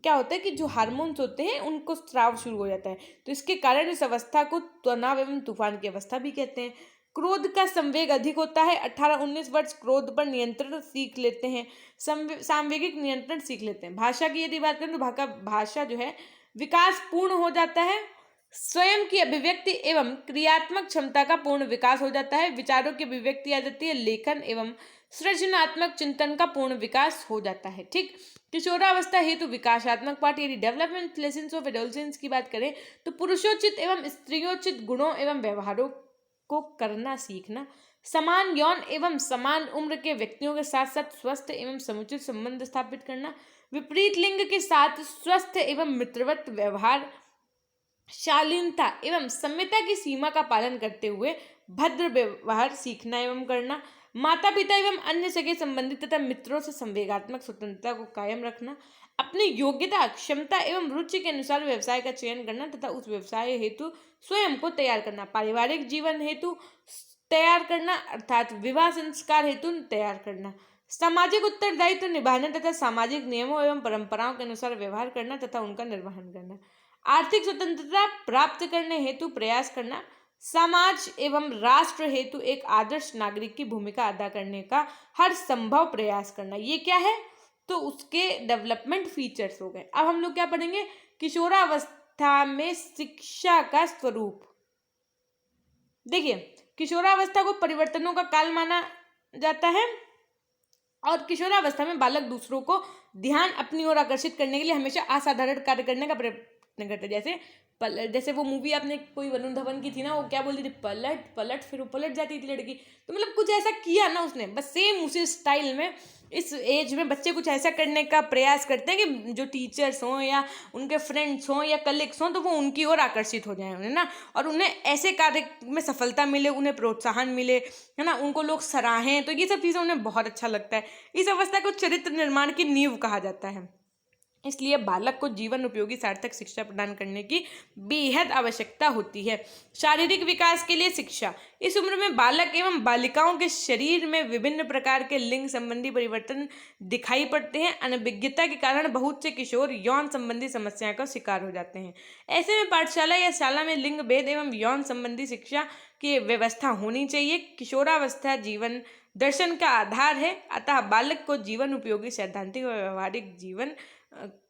क्या होता है कि जो हार्मोन्स होते हैं उनको स्राव शुरू हो जाता है, तो इसके कारण इस अवस्था को तनाव एवं तूफान की अवस्था भी कहते हैं। क्रोध का संवेग अधिक होता है। 18-19 वर्ष क्रोध पर नियंत्रण सीख लेते हैं, सांवेगिक नियंत्रण सीख लेते हैं। भाषा की यदि बात करें तो भाषा जो है विकास पूर्ण हो जाता है। स्वयं की अभिव्यक्ति एवं क्रियात्मक क्षमता का पूर्ण विकास हो जाता है। विचारों की अभिव्यक्ति आ जाती है। लेखन एवं सृजनात्मक चिंतन का पूर्ण विकास हो जाता है। ठीक, किशोरावस्था हेतु विकासात्मक पाठ यदि डेवलपमेंट लेसन्स ऑफ एडोलसेंस की बात करें तो पुरुषोचित एवं स्त्रियोचित गुणों एवं व्यवहारों को करना सीखना, समान यौन एवं समान उम्र के व्यक्तियों के साथ साथ स्वस्थ एवं समुचित संबंध स्थापित करना, विपरीत लिंग के साथ स्वस्थ एवं मित्रवत व्यवहार, शालीनता एवं सम्यता की सीमा का पालन करते हुए भद्र व्यवहार सीखना एवं करना, माता पिता एवं अन्य सगे संबंधी तथा मित्रों से संवेगात्मक स्वतंत्रता को कायम रखना, अपनी योग्यता, क्षमता एवं रुचि के अनुसार व्यवसाय का चयन करना तथा उस व्यवसाय हेतु स्वयं को तैयार करना, पारिवारिक जीवन हेतु तैयार करना अर्थात विवाह संस्कार हेतु तैयार करना, सामाजिक उत्तरदायित्व निभाना तथा सामाजिक नियमों एवं परंपराओं के अनुसार व्यवहार करना तथा उनका निर्वहन करना, आर्थिक स्वतंत्रता प्राप्त करने हेतु प्रयास करना, समाज एवं राष्ट्र हेतु एक आदर्श नागरिक की भूमिका अदा करने का हर संभव प्रयास करना। ये क्या है तो उसके डेवलपमेंट फीचर्स हो गए। अब हम लोग क्या पढ़ेंगे, किशोरावस्था में शिक्षा का स्वरूप। देखिए, किशोरावस्था को परिवर्तनों का काल माना जाता है और किशोरावस्था में बालक दूसरों को ध्यान अपनी ओर आकर्षित करने के लिए हमेशा असाधारण कार्य करने का प्रयत्न करते हैं। जैसे वो मूवी आपने कोई वरुण धवन की थी ना, वो क्या बोलती थी, पलट पलट, फिर वो पलट जाती थी लड़की। तो मतलब कुछ ऐसा किया ना उसने, बस सेम उसी स्टाइल में इस एज में बच्चे कुछ ऐसा करने का प्रयास करते हैं कि जो टीचर्स हों या उनके फ्रेंड्स हों या कलीग्स हों तो वो उनकी ओर आकर्षित हो जाएं, है ना, और उन्हें ऐसे कार्य में सफलता मिले, उन्हें प्रोत्साहन मिले, है ना, उनको लोग सराहें, तो ये सब चीज़ें उन्हें बहुत अच्छा लगता है। इस अवस्था को चरित्र निर्माण की नींव कहा जाता है। इसलिए बालक को जीवन उपयोगी सार्थक शिक्षा प्रदान करने की बेहद आवश्यकता होती है। शारीरिक विकास के लिए शिक्षा। इस उम्र में बालक एवं बालिकाओं के शरीर में विभिन्न प्रकार के लिंग संबंधी परिवर्तन दिखाई पड़ते हैं। अनभिज्ञता के कारण बहुत से किशोर यौन संबंधी समस्याओं का शिकार हो जाते हैं। ऐसे में पाठशाला या शाला में लिंग भेद एवं यौन संबंधी शिक्षा की व्यवस्था होनी चाहिए। किशोरावस्था जीवन दर्शन का आधार है, अतः बालक को जीवन उपयोगी सैद्धांतिक और व्यवहारिक जीवन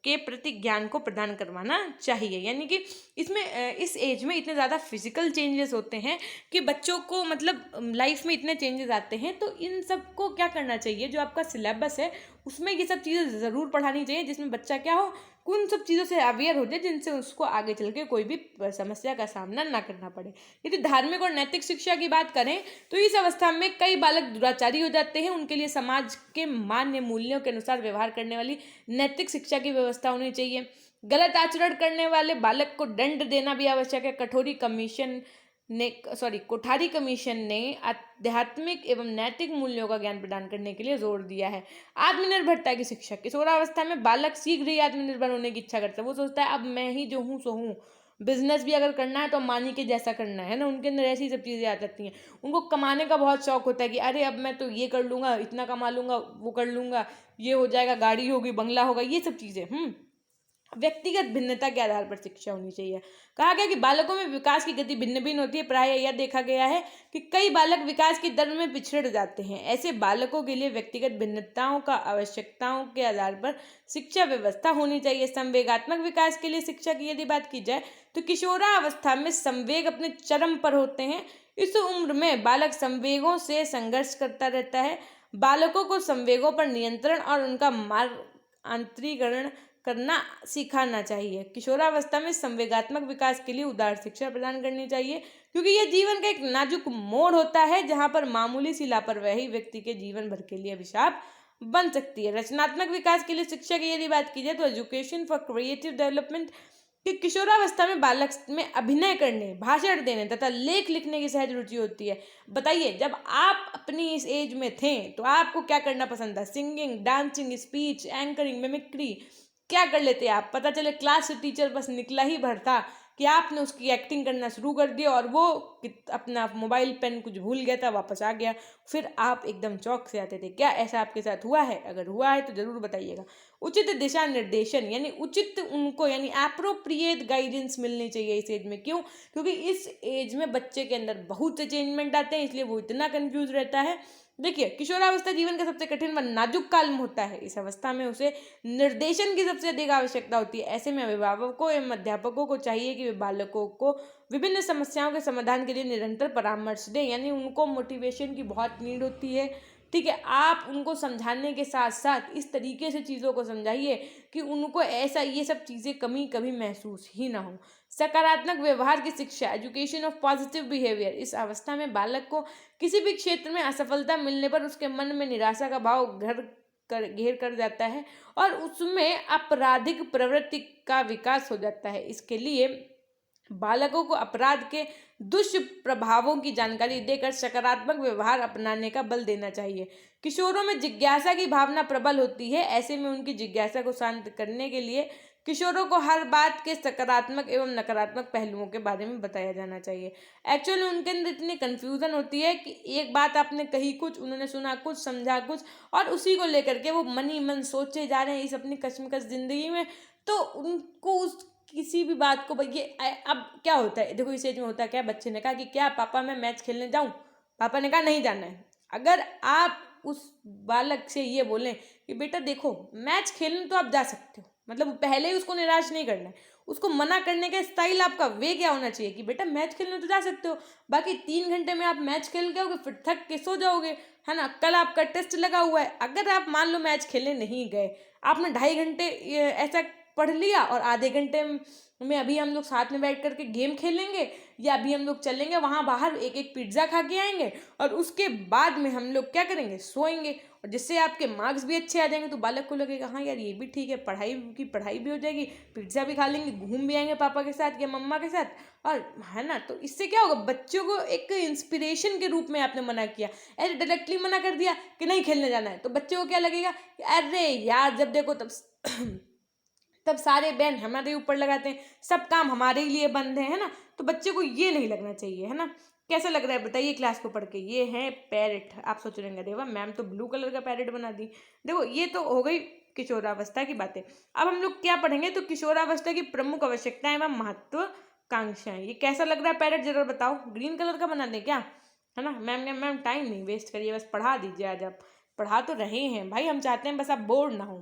के प्रति ज्ञान को प्रदान करवाना चाहिए। यानी कि इसमें इस एज में इतने ज़्यादा फिजिकल चेंजेस होते हैं कि बच्चों को मतलब लाइफ में इतने चेंजेस आते हैं, तो इन सब को क्या करना चाहिए, जो आपका सिलेबस है उसमें ये सब चीज़ें ज़रूर पढ़ानी चाहिए, जिसमें बच्चा क्या हो, उन सब चीज़ों से अवेयर हो जाए जिनसे उसको आगे चल के कोई भी समस्या का सामना ना करना पड़े। यदि धार्मिक और नैतिक शिक्षा की बात करें तो इस अवस्था में कई बालक दुराचारी हो जाते हैं। उनके लिए समाज के मान्य मूल्यों के अनुसार व्यवहार करने वाली नैतिक शिक्षा की व्यवस्था होनी चाहिए। गलत आचरण करने वाले बालक को दंड देना भी आवश्यक है। कोठारी कमीशन ने आध्यात्मिक एवं नैतिक मूल्यों का ज्ञान प्रदान करने के लिए जोर दिया है। आत्मनिर्भरता की शिक्षा। किशोरावस्था में बालक शीघ्र ही आत्मनिर्भर होने की इच्छा करता है। वो सोचता है अब मैं ही जो हूँ सो हूँ, बिजनेस भी अगर करना है तो मानी के जैसा करना है ना, उनके अंदर ऐसी सब चीज़ें आ जाती हैं। उनको कमाने का बहुत शौक होता है कि अरे अब मैं तो ये कर लूँगा, इतना कमा लूँगा, वो कर लूँगा, ये हो जाएगा, गाड़ी होगी, बंगला होगा, ये सब चीज़ें। व्यक्तिगत भिन्नता के आधार पर शिक्षा होनी चाहिए। कहा गया कि बालकों में विकास की गति भिन्न भिन्न होती है। प्रायः यह देखा गया है कि कई बालक विकास की दर में पिछड़ जाते हैं। ऐसे बालकों के लिए व्यक्तिगत भिन्नताओं का आवश्यकताओं के आधार पर शिक्षा व्यवस्था होनी चाहिए। संवेगात्मक विकास के लिए शिक्षा की यदि बात की जाए तो किशोरावस्था में संवेग अपने चरम पर होते हैं। इस उम्र में बालक संवेगों से संघर्ष करता रहता है। बालकों को संवेगों पर नियंत्रण और उनका मार्ग आंतरीकरण करना सिखाना चाहिए। किशोरावस्था में संवेगात्मक विकास के लिए उदार शिक्षा प्रदान करनी चाहिए, क्योंकि यह जीवन का एक नाजुक मोड़ होता है जहां पर मामूली सी लापरवाही व्यक्ति के जीवन भर के लिए अभिशाप बन सकती है। रचनात्मक विकास के लिए शिक्षा की यदि बात की जाए तो एजुकेशन फॉर क्रिएटिव डेवलपमेंट कि किशोरावस्था में बालक में अभिनय करने, भाषण देने तथा लेख लिखने की सहज रुचि होती है। बताइए, जब आप अपनी इस एज में थे तो आपको क्या करना पसंद था? Singing, dancing, speech, anchoring, mimicry, क्या कर लेते आप? पता चले क्लास से टीचर बस निकला ही भर था कि आपने उसकी एक्टिंग करना शुरू कर दिया और वो अपना मोबाइल पेन कुछ भूल गया था, वापस आ गया, फिर आप एकदम चौक से आते थे। क्या ऐसा आपके साथ हुआ है? अगर हुआ है तो जरूर बताइएगा। उचित दिशा निर्देशन यानी उचित उनको यानी एप्रोप्रिएट गाइडेंस मिलनी चाहिए इस एज में। क्यों? क्योंकि इस एज में बच्चे के अंदर बहुत से चेंजमेंट आते हैं, इसलिए वो इतना कंफ्यूज रहता है। देखिए, किशोरावस्था जीवन का सबसे कठिन व नाजुक काल में होता है। इस अवस्था में उसे निर्देशन की सबसे अधिक आवश्यकता होती है। ऐसे में अभिभावकों एवं अध्यापकों को चाहिए कि वे बालकों को विभिन्न समस्याओं के समाधान के लिए निरंतर परामर्श दें। यानी उनको मोटिवेशन की बहुत नीड होती है। ठीक है, आप उनको समझाने के साथ साथ इस तरीके से चीज़ों को समझाइए कि उनको ऐसा ये सब चीज़ें कमी कभी महसूस ही ना हो। सकारात्मक व्यवहार की शिक्षा, एजुकेशन ऑफ पॉजिटिव बिहेवियर। इस अवस्था में बालक को किसी भी क्षेत्र में असफलता मिलने पर उसके मन में निराशा का भाव घेर कर जाता है और उसमें आपराधिक प्रवृत्ति का विकास हो जाता है। इसके लिए बालकों को अपराध के दुष्प्रभावों की जानकारी देकर सकारात्मक व्यवहार अपनाने का बल देना चाहिए। किशोरों में जिज्ञासा की भावना प्रबल होती है। ऐसे में उनकी जिज्ञासा को शांत करने के लिए किशोरों को हर बात के सकारात्मक एवं नकारात्मक पहलुओं के बारे में बताया जाना चाहिए। एक्चुअली उनके अंदर इतनी कन्फ्यूजन होती है कि एक बात आपने कही कुछ, उन्होंने सुना कुछ, समझा कुछ, और उसी को लेकर के वो मन ही मन सोचे जा रहे हैं इस अपनी कश्मकश जिंदगी में। तो उनको उस किसी भी बात को ये अब क्या होता है, देखो इस एज में होता है क्या, बच्चे ने कहा कि क्या पापा मैं मैच खेलने जाऊं? पापा ने कहा नहीं जाना है। अगर आप उस बालक से ये बोलें कि बेटा देखो मैच खेलने तो आप जा सकते हो, मतलब पहले ही उसको निराश नहीं करना है, उसको मना करने का स्टाइल आपका वे क्या होना चाहिए कि बेटा मैच खेलने तो जा सकते हो, बाकी 3 घंटे में आप मैच खेल के आओगे फिर थक के सो जाओगे, है ना, कल आपका टेस्ट लगा हुआ है। अगर आप मान लो मैच खेलने नहीं गए, आपने 2.5 घंटे ऐसा पढ़ लिया और आधे घंटे में अभी हम लोग साथ में बैठ करके गेम खेलेंगे या अभी हम लोग चलेंगे वहाँ बाहर एक एक पिज्ज़ा खा के आएंगे और उसके बाद में हम लोग क्या करेंगे, सोएंगे, और जिससे आपके मार्क्स भी अच्छे आ जाएंगे तो बालक को लगेगा हाँ यार ये भी ठीक है, पढ़ाई भी हो जाएगी, पिज्ज़ा भी खा लेंगे, घूम भी आएंगे पापा के साथ या मम्मा के साथ, और है ना। तो इससे क्या होगा, बच्चों को एक इंस्पिरेशन के रूप में आपने मना किया, ऐसे डायरेक्टली मना कर दिया कि नहीं खेलने जाना है, तो बच्चों को क्या लगेगा, अरे यार जब देखो तब सारे बैन हमारे ऊपर लगाते हैं, सब काम हमारे लिए बंद है ना। तो बच्चे को ये नहीं लगना चाहिए, है ना। कैसा लग रहा है बताइए क्लास को पढ़ के? ये है पैरेट। आप सोच रहे हैं देवा मैम तो ब्लू कलर का पैरेट बना दी। देखो ये तो हो गई किशोरावस्था की बातें। अब हम लोग क्या पढ़ेंगे, तो किशोरावस्था की प्रमुख आवश्यकताएं एवं महत्वाकांक्षाएं। ये कैसा लग रहा है पैरेट जरूर बताओ, ग्रीन कलर का बना दें क्या, है ना। मैम टाइम नहीं वेस्ट करिए, बस पढ़ा दीजिए। आज आप पढ़ा तो रहे हैं भाई, हम चाहते हैं बस आप बोर ना हो।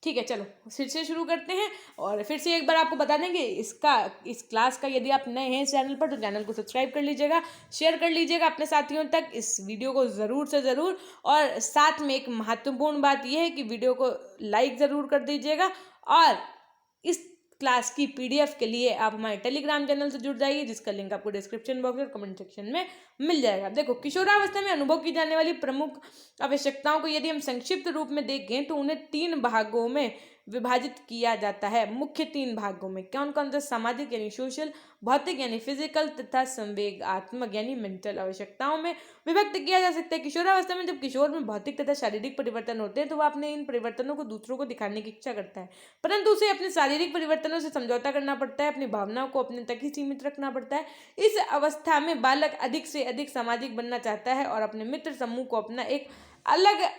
ठीक है, चलो फिर से शुरू करते हैं। और फिर से एक बार आपको बता देंगे इस क्लास का, यदि आप नए हैं इस चैनल पर तो चैनल को सब्सक्राइब कर लीजिएगा, शेयर कर लीजिएगा अपने साथियों तक इस वीडियो को ज़रूर से ज़रूर। और साथ में एक महत्वपूर्ण बात यह है कि वीडियो को लाइक ज़रूर कर दीजिएगा। और इस क्लास की पीडीएफ के लिए आप हमारे टेलीग्राम चैनल से जुड़ जाइए, जिसका लिंक आपको डिस्क्रिप्शन बॉक्स और कमेंट सेक्शन में मिल जाएगा। देखो, किशोरावस्था में अनुभव की जाने वाली प्रमुख आवश्यकताओं को यदि हम संक्षिप्त रूप में देखें तो उन्हें 3 भागों में विभाजित किया जाता है। मुख्य 3 भागों में कौन कौन से? सामाजिक यानी सोशल, भौतिक यानी फिजिकल, तथा संवेगात्मक यानी मेंटल आवश्यकताओं में विभक्त किया जा सकता है। किशोरावस्था में जब किशोर में भौतिक तथा शारीरिक परिवर्तन होते हैं तो वह अपने इन परिवर्तनों को दूसरों को दिखाने की इच्छा करता है, परंतु उसे अपने शारीरिक परिवर्तनों से समझौता करना पड़ता है, अपनी भावनाओं को अपने तक ही सीमित रखना पड़ता है। इस अवस्था में बालक अधिक से अधिक सामाजिक बनना चाहता है और अपने मित्र समूह को अपना एक अलग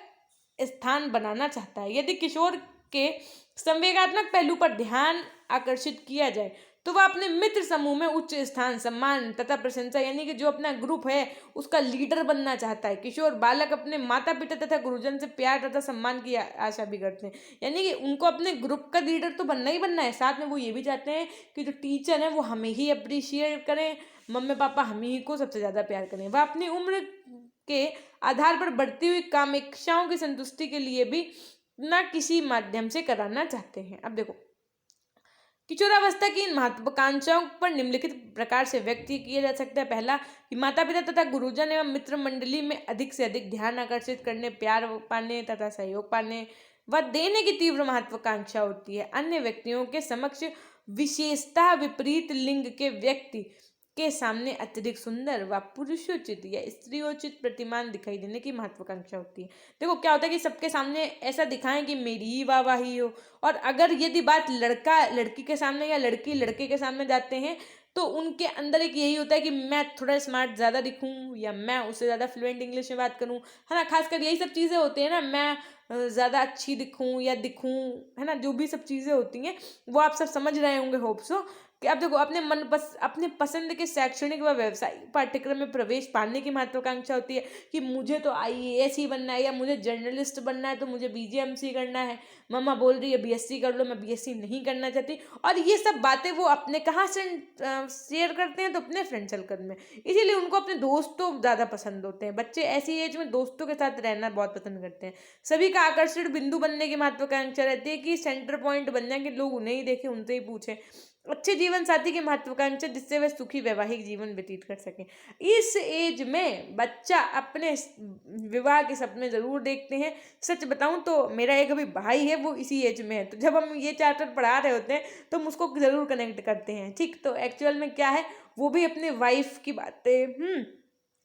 स्थान बनाना चाहता है। यदि किशोर के संवेगात्मक पहलू पर ध्यान आकर्षित किया जाए तो वह अपने मित्र समूह में उच्च स्थान, सम्मान तथा प्रशंसा यानी कि जो अपना ग्रुप है उसका लीडर बनना चाहता है। किशोर बालक अपने माता पिता तथा गुरुजन से प्यार तथा सम्मान की आशा भी करते हैं, यानी कि उनको अपने ग्रुप का लीडर तो बनना ही बनना है, साथ में वो ये भी चाहते हैं कि जो टीचर है वो हमें ही अप्रिशिएट करें, मम्मी पापा हम ही को सबसे ज़्यादा प्यार करें। वह अपनी उम्र के आधार पर बढ़ती हुई कामेक्षाओं की संतुष्टि के लिए भी ना किसी माध्यम से कराना चाहते हैं। अब देखो, किशोरावस्था की इन महत्वाकांक्षाओं पर निम्नलिखित प्रकार से व्यक्त किया जा सकता है। पहला, कि माता पिता तथा गुरुजन एवं मित्र मंडली में अधिक से अधिक ध्यान आकर्षित करने, प्यार पाने तथा सहयोग पाने व देने की तीव्र महत्वाकांक्षा होती है। अन्य व्यक्तियों के समक्ष विशेषतः विपरीत लिंग के व्यक्ति के सामने अत्यधिक सुंदर व पुरुषोचित या स्त्रियोचित प्रतिमान दिखाई देने की महत्वाकांक्षा होती है। देखो, क्या होता है कि सबके सामने ऐसा दिखाएं कि मेरी ही वाहवाही हो, और अगर यदि बात लड़का लड़की के सामने या लड़की लड़के के सामने जाते हैं तो उनके अंदर एक यही होता है कि मैं थोड़ा स्मार्ट ज़्यादा दिखूं या मैं उससे ज़्यादा फ्लुएंट इंग्लिश में बात करूं, है ना। खासकर यही सब चीज़ें होती हैं ना, मैं ज़्यादा अच्छी दिखूं या दिखूं, है ना, जो भी सब चीज़ें होती हैं वो आप सब समझ रहे होंगे, होप सो। कि आप देखो, अपने पसंद के शैक्षणिक व व्यवसायिक पाठ्यक्रम में प्रवेश पाने की महत्वाकांक्षा होती है कि मुझे तो आईएएस ही बनना है या मुझे जर्नलिस्ट बनना है तो मुझे बीजेएमसी करना है, मम्मा बोल रही है बीएससी कर लो, मैं बीएससी नहीं करना चाहती। और ये सब बातें वो अपने कहाँ से शेयर करते हैं? तो अपने फ्रेंड सर्कल में। इसीलिए उनको अपने दोस्तों ज़्यादा पसंद होते हैं। बच्चे ऐसी एज में दोस्तों के साथ रहना बहुत पसंद करते हैं। सभी का आकर्षण बिंदु बनने की महत्वाकांक्षा रहती है कि सेंटर पॉइंट बन जाए, कि लोग उन्हें ही देखें, उनसे ही पूछें। अच्छे जीवन साथी की महत्वाकांक्षा जिससे वे सुखी वैवाहिक जीवन व्यतीत कर सकें। इस एज में बच्चा अपने विवाह के सपने जरूर देखते हैं। सच बताऊं तो मेरा एक अभी भाई है, वो इसी एज में है, तो जब हम ये चैप्टर पढ़ा रहे होते हैं तो हम उसको जरूर कनेक्ट करते हैं। ठीक, तो एक्चुअल में क्या है, वो भी अपने वाइफ की बातें,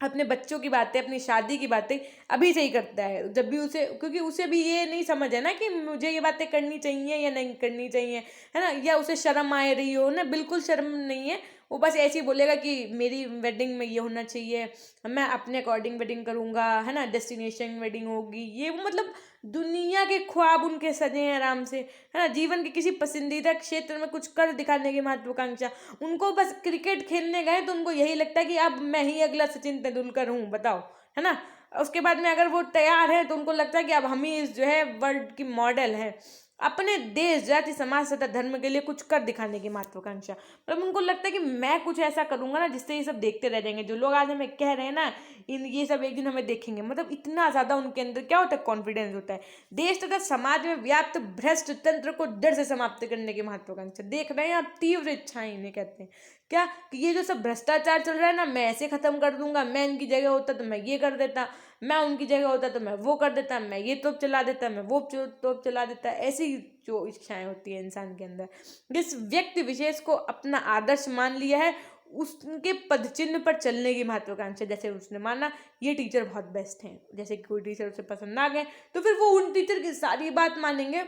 अपने बच्चों की बातें, अपनी शादी की बातें अभी से ही करता है। जब भी उसे, क्योंकि उसे भी ये नहीं समझ है ना कि मुझे ये बातें करनी चाहिए या नहीं करनी चाहिए, है ना, या उसे शर्म आ रही हो ना, बिल्कुल शर्म नहीं है। वो बस ऐसे ही बोलेगा कि मेरी वेडिंग में ये होना चाहिए, मैं अपने अकॉर्डिंग वेडिंग करूँगा, है ना, डेस्टिनेशन वेडिंग होगी, ये वो मतलब दुनिया के ख्वाब उनके सजे हैं आराम से, है ना। जीवन के किसी पसंदीदा क्षेत्र में कुछ कर दिखाने की महत्वाकांक्षा। उनको बस क्रिकेट खेलने गए तो उनको यही लगता है कि अब मैं ही अगला सचिन तेंदुलकर हूँ, बताओ, है ना। उसके बाद में अगर वो तैयार है तो उनको लगता है कि अब हम ही जो है वर्ल्ड की मॉडल है। अपने देश, जाति, समाज तथा धर्म के लिए कुछ कर दिखाने की महत्वाकांक्षा, मतलब उनको लगता है कि मैं कुछ ऐसा करूंगा ना जिससे ये सब देखते रह जाएंगे, जो लोग आज हमें कह रहे हैं ना, ये सब एक दिन हमें देखेंगे। मतलब इतना ज्यादा उनके अंदर क्या होता है, कॉन्फिडेंस होता है। देश तथा समाज में व्याप्त भ्रष्ट तंत्र को जड़ से समाप्त करने की महत्वाकांक्षा। देख रहे हैं आप, तीव्र इच्छाएं इन्हें कहते हैं। क्या कि ये जो सब भ्रष्टाचार चल रहा है ना, मैं ऐसे खत्म कर दूंगा, मैं इनकी जगह होता तो मैं ये कर देता, मैं उनकी जगह होता तो मैं वो कर देता, मैं ये तोप चला देता, मैं वो तोप चला देता। ऐसी जो इच्छाएं होती है इंसान के अंदर, जिस व्यक्ति विशेष को अपना आदर्श मान लिया है उसके पदचिन्ह पर चलने की महत्वाकांक्षा। जैसे उसने माना ये टीचर बहुत बेस्ट हैं, जैसे कि कोई टीचर उसे पसंद आ गए तो फिर वो उन टीचर की सारी बात मानेंगे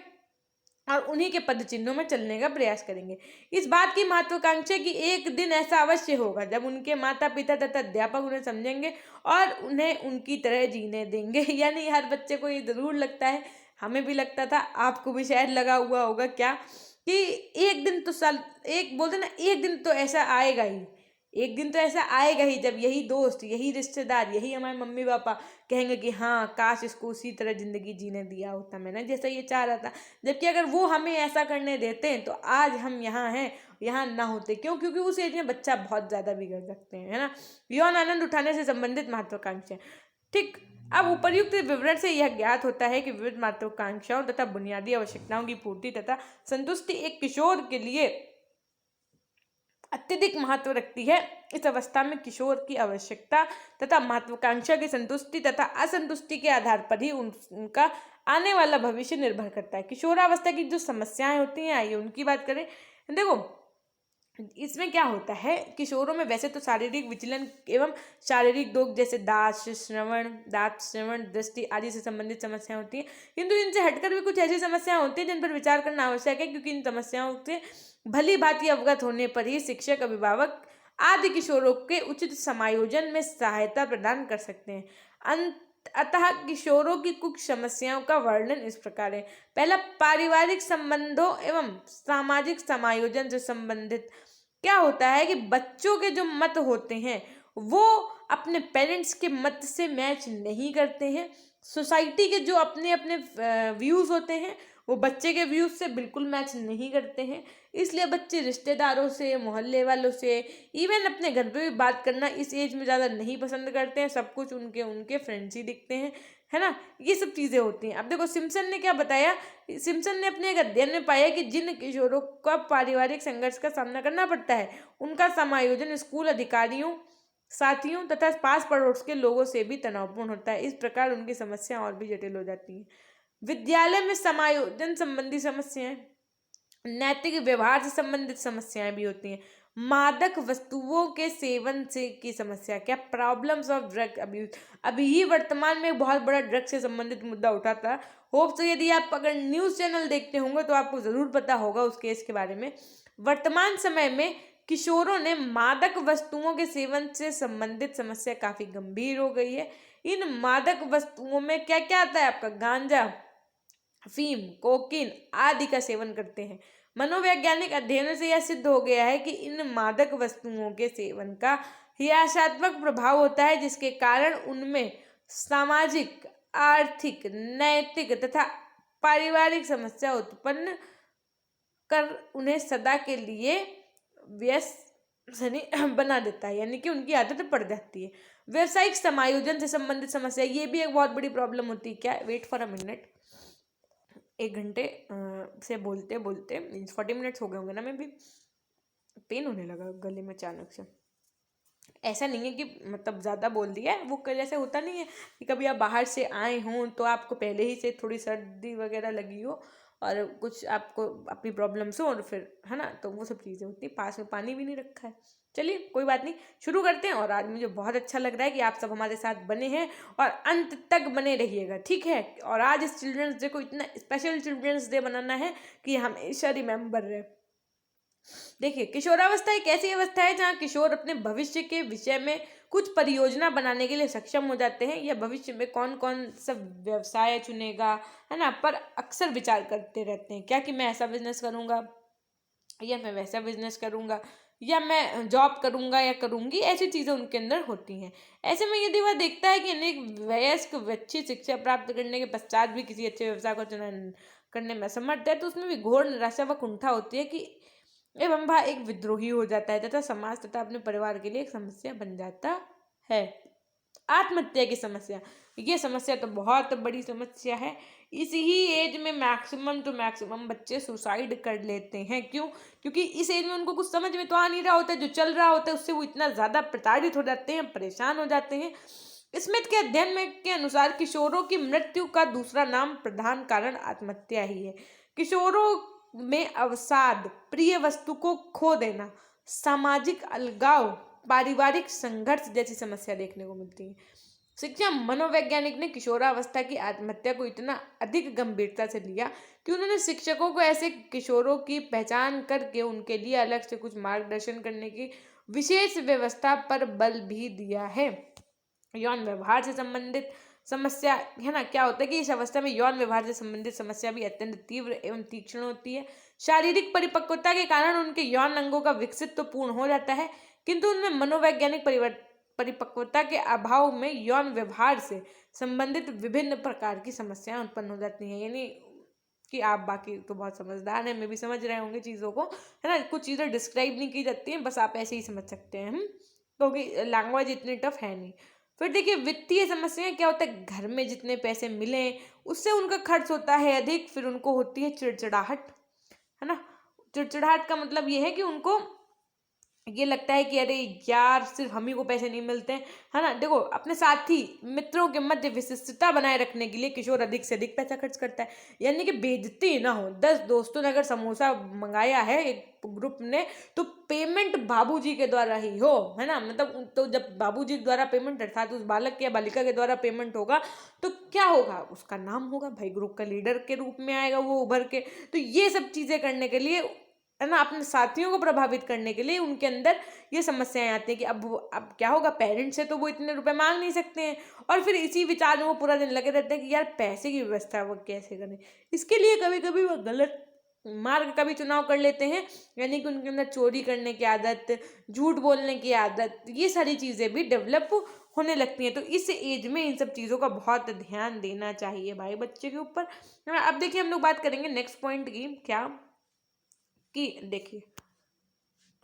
और उन्हीं के पद चिन्हों में चलने का प्रयास करेंगे। इस बात की महत्वाकांक्षा कि एक दिन ऐसा अवश्य होगा जब उनके माता पिता तथा अध्यापक उन्हें समझेंगे और उन्हें उनकी तरह जीने देंगे। यानी हर बच्चे को ये जरूर लगता है, हमें भी लगता था, आपको भी शायद लगा हुआ होगा क्या, कि एक दिन तो एक बोलते ना, एक दिन तो ऐसा आएगा ही, एक दिन तो ऐसा आएगा ही जब यही दोस्त, यही रिश्तेदार, यही हमारे मम्मी पापा कहेंगे कि हाँ काश इसको उसी तरह जिंदगी जीने दिया होता मैंने जैसा ये चाह रहा था। जबकि अगर वो हमें ऐसा करने देते हैं तो आज हम यहाँ हैं, यहाँ ना होते। क्यों? क्योंकि उस एज में बच्चा बहुत ज्यादा बिगड़ सकते हैं, है ना। यौन आनंद उठाने से संबंधित महत्वाकांक्षा। ठीक, अब उपर्युक्त विवरण से यह ज्ञात होता है कि विविध महत्वाकांक्षाओं तथा बुनियादी आवश्यकताओं की पूर्ति तथा संतुष्टि एक किशोर के लिए अत्यधिक महत्व रखती है। इस अवस्था में किशोर की आवश्यकता तथा महत्वाकांक्षा की संतुष्टि तथा असंतुष्टि के आधार पर ही उनका आने वाला भविष्य निर्भर करता है। किशोरावस्था की जो समस्याएं होती हैं, आइए उनकी बात करें। देखो, इसमें क्या होता है, किशोरों में वैसे तो शारीरिक विचलन एवं शारीरिक दोष जैसे दांत श्रवण दृष्टि आदि से संबंधित समस्याएं होती हैं, किंतु इनसे हटकर भी कुछ ऐसी समस्याएं होती हैं जिन पर विचार करना आवश्यक है, क्योंकि इन समस्याओं से भली भांति अवगत होने पर ही शिक्षक, अभिभावक आदि किशोरों के उचित समायोजन में सहायता प्रदान कर सकते हैं। अतः किशोरों की कुछ समस्याओं का वर्णन इस प्रकार है। पहला, पारिवारिक संबंधों एवं सामाजिक समायोजन से संबंधित। क्या होता है कि बच्चों के जो मत होते हैं वो अपने पेरेंट्स के मत से मैच नहीं करते हैं। सोसाइटी के जो अपने अपने व्यूज होते हैं वो बच्चे के व्यूज से बिल्कुल मैच नहीं करते हैं। इसलिए बच्चे रिश्तेदारों से, मोहल्ले वालों से, इवन अपने घर पे भी बात करना इस एज में ज़्यादा नहीं पसंद करते हैं। सब कुछ उनके फ्रेंड्स ही दिखते हैं, है ना। ये सब चीज़ें होती हैं। अब देखो, सिम्पसन ने क्या बताया, सिम्पसन ने अपने एक अध्ययन में पाया कि जिन किशोरों का पारिवारिक संघर्ष का सामना करना पड़ता है उनका समायोजन स्कूल अधिकारियों, साथियों तथा पास पड़ोस के लोगों से भी तनावपूर्ण होता है। इस प्रकार उनकी समस्या और भी जटिल हो जाती है। विद्यालय में समायोजन संबंधी समस्याएं, नैतिक व्यवहार से संबंधित समस्याएं भी होती हैं। मादक वस्तुओं के सेवन से की समस्या, क्या प्रॉब्लम्स ऑफ ड्रग अब्यूज। अभी ही वर्तमान में बहुत बड़ा ड्रग से संबंधित मुद्दा उठा था। होप से यदि आप अगर न्यूज़ चैनल देखते होंगे तो आपको ज़रूर पता होगा उस केस के बारे में। वर्तमान समय में किशोरों ने मादक वस्तुओं के सेवन से संबंधित समस्या काफ़ी गंभीर हो गई है। इन मादक वस्तुओं में क्या क्या आता है आपका, गांजा, अफीम, कोकीन आदि का सेवन करते हैं। मनोवैज्ञानिक अध्ययनों से यह सिद्ध हो गया है कि इन मादक वस्तुओं के सेवन का हिंसात्मक प्रभाव होता है, जिसके कारण उनमें सामाजिक, आर्थिक, नैतिक तथा पारिवारिक समस्या उत्पन्न कर उन्हें सदा के लिए व्यसनी बना देता है, यानी कि उनकी आदत पड़ जाती है। व्यवसायिक समायोजन से संबंधित समस्या, ये भी एक बहुत बड़ी प्रॉब्लम होती है। क्या, वेट फॉर अ मिनट, 1 घंटे से बोलते बोलते 40 मिनट्स हो गए होंगे ना, मैं भी पेन होने लगा गले में अचानक से। ऐसा नहीं है कि मतलब ज़्यादा बोल दिया है, वो जैसे होता नहीं है कि कभी आप बाहर से आए हों तो आपको पहले ही से थोड़ी सर्दी वगैरह लगी हो और कुछ आपको अपनी प्रॉब्लम्स हो और फिर, है ना, तो वो सब चीज़ें होती हैं। पास में पानी भी नहीं रखा है। चलिए कोई बात नहीं, शुरू करते हैं। और आज मुझे बहुत अच्छा लग रहा है कि आप सब हमारे साथ बने हैं और अंत तक बने रहिएगा, ठीक है। और आज इस चिल्ड्रंस डे को इतना स्पेशल चिल्ड्रंस डे बनाना है कि हमेशा रिमेंबर रहे। देखिए, किशोरावस्था एक ऐसी अवस्था है जहाँ किशोर अपने भविष्य के विषय में कुछ परियोजना बनाने के लिए सक्षम हो जाते हैं। या भविष्य में कौन कौन सा व्यवसाय चुनेगा, है ना, पर अक्सर विचार करते रहते हैं। क्या कि मैं ऐसा बिजनेस करूँगा या मैं वैसा बिजनेस करूँगा या मैं जॉब करूँगा या करूँगी, ऐसी चीज़ें उनके अंदर होती हैं। ऐसे में यदि वह देखता है कि अनेक वयस्क अच्छी शिक्षा प्राप्त करने के पश्चात भी किसी अच्छे व्यवसाय को चुनाव करने में असमर्थ है, तो उसमें भी घोर निराशा व कुंठा होती है कि एवं वह एक विद्रोही हो जाता है तथा समाज तथा अपने परिवार के लिए एक समस्या बन जाता है। आत्महत्या की समस्या, ये समस्या तो बहुत बड़ी समस्या है। इसी ही एज में मैक्सिमम टू मैक्सिमम बच्चे सुसाइड कर लेते हैं। क्यों? क्योंकि इस एज में उनको कुछ समझ में तो आ नहीं रहा होता है, जो चल रहा होता है उससे वो इतना ज़्यादा प्रताड़ित हो जाते हैं, परेशान हो जाते हैं। स्मिथ के अध्ययन में के अनुसार किशोरों की मृत्यु का दूसरा नाम प्रधान कारण आत्महत्या ही है। किशोरों में अवसाद, प्रिय वस्तु को खो देना, सामाजिक अलगाव, पारिवारिक संघर्ष जैसी समस्या देखने को मिलती है। शिक्षा मनोवैज्ञानिक ने किशोरावस्था की आत्महत्या को इतना अधिक गंभीरता से लिया कि उन्होंने शिक्षकों को ऐसे किशोरों की पहचान करके उनके लिए अलग से कुछ मार्गदर्शन करने की विशेष व्यवस्था पर बल भी दिया है। यौन व्यवहार से संबंधित समस्या, है ना, क्या होता है कि इस अवस्था में यौन व्यवहार से संबंधित समस्या भी अत्यंत तीव्र एवं तीक्ष्ण होती है। शारीरिक परिपक्वता के कारण उनके यौन अंगों का विकसित तो पूर्ण हो जाता है, किंतु उनमें मनोवैज्ञानिक परिपक्वता के अभाव में यौन व्यवहार से संबंधित विभिन्न प्रकार की समस्याएं उत्पन्न हो जाती हैं। यानी कि आप बाकी तो बहुत समझदार हैं, मैं भी समझ रहे होंगे चीज़ों को, है ना। कुछ चीज़ें डिस्क्राइब नहीं की जाती हैं, बस आप ऐसे ही समझ सकते हैं, क्योंकि लैंग्वेज इतनी टफ है नहीं। फिर देखिए वित्तीय समस्याएं क्या होता है, घर में जितने पैसे मिले उससे उनका खर्च होता है अधिक, फिर उनको होती है चिड़चिड़ाहट, है ना। चिड़चिड़ाहट का मतलब ये है कि उनको ये लगता है कि अरे यार सिर्फ हम ही को पैसे नहीं मिलते हैं, है ना। देखो अपने साथी मित्रों के मध्य विशिष्टता बनाए रखने के लिए किशोर अधिक से अधिक पैसा खर्च करता है, यानी कि बेइज्जती ना हो। 10 दोस्तों ने अगर समोसा मंगाया है एक ग्रुप ने, तो पेमेंट बाबूजी के द्वारा ही हो, है ना। मतलब तो जब बाबूजी के द्वारा पेमेंट अर्थात उस बालक या बालिका के द्वारा पेमेंट होगा तो क्या होगा, उसका नाम होगा भाई, ग्रुप का लीडर के रूप में आएगा वो उभर के। तो ये सब चीजें करने के लिए, है ना, अपने साथियों को प्रभावित करने के लिए उनके अंदर ये समस्याएं आती हैं कि अब क्या होगा, पेरेंट्स से तो वो इतने रुपए मांग नहीं सकते हैं, और फिर इसी विचार में वो पूरा दिन लगे रहते हैं कि यार पैसे की व्यवस्था वो कैसे करें। इसके लिए कभी कभी वो गलत मार्ग का भी चुनाव कर लेते हैं, यानी कि उनके अंदर चोरी करने की आदत, झूठ बोलने की आदत, ये सारी चीज़ें भी डेवलप होने लगती हैं। तो इस एज में इन सब चीज़ों का बहुत ध्यान देना चाहिए भाई बच्चे के ऊपर। अब देखिए हम लोग बात करेंगे नेक्स्ट पॉइंट की, क्या कि देखिए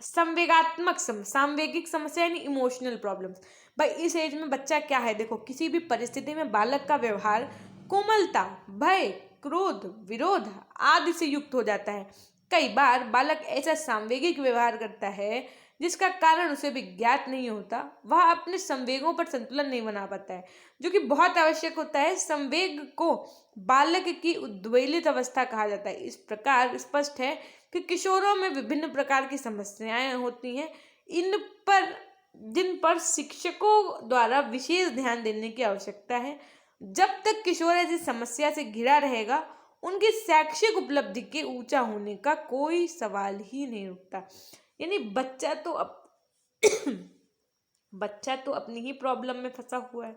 सांवेगिक समस्या यानी इमोशनल प्रॉब्लम्स। भाई इस एज में बच्चा क्या है, देखो किसी भी परिस्थिति में बालक का व्यवहार कोमलता, भय, क्रोध, विरोध आदि से युक्त हो जाता है। कई बार बालक ऐसा सांवेगिक व्यवहार करता है जिसका कारण उसे भी ज्ञात नहीं होता। वह अपने संवेगों पर संतुलन नहीं बना पाता है, जो कि बहुत आवश्यक होता है। संवेग को बालक की उद्वेलित अवस्था कहा जाता है। इस प्रकार स्पष्ट है कि किशोरों में विभिन्न प्रकार की समस्याएं होती हैं, जिन पर शिक्षकों द्वारा विशेष ध्यान देने की आवश्यकता है। जब तक किशोर ऐसी समस्या से घिरा रहेगा उनकी शैक्षिक उपलब्धि के ऊंचा होने का कोई सवाल ही नहीं उठता। यानी बच्चा तो अपनी ही प्रॉब्लम में फंसा हुआ है,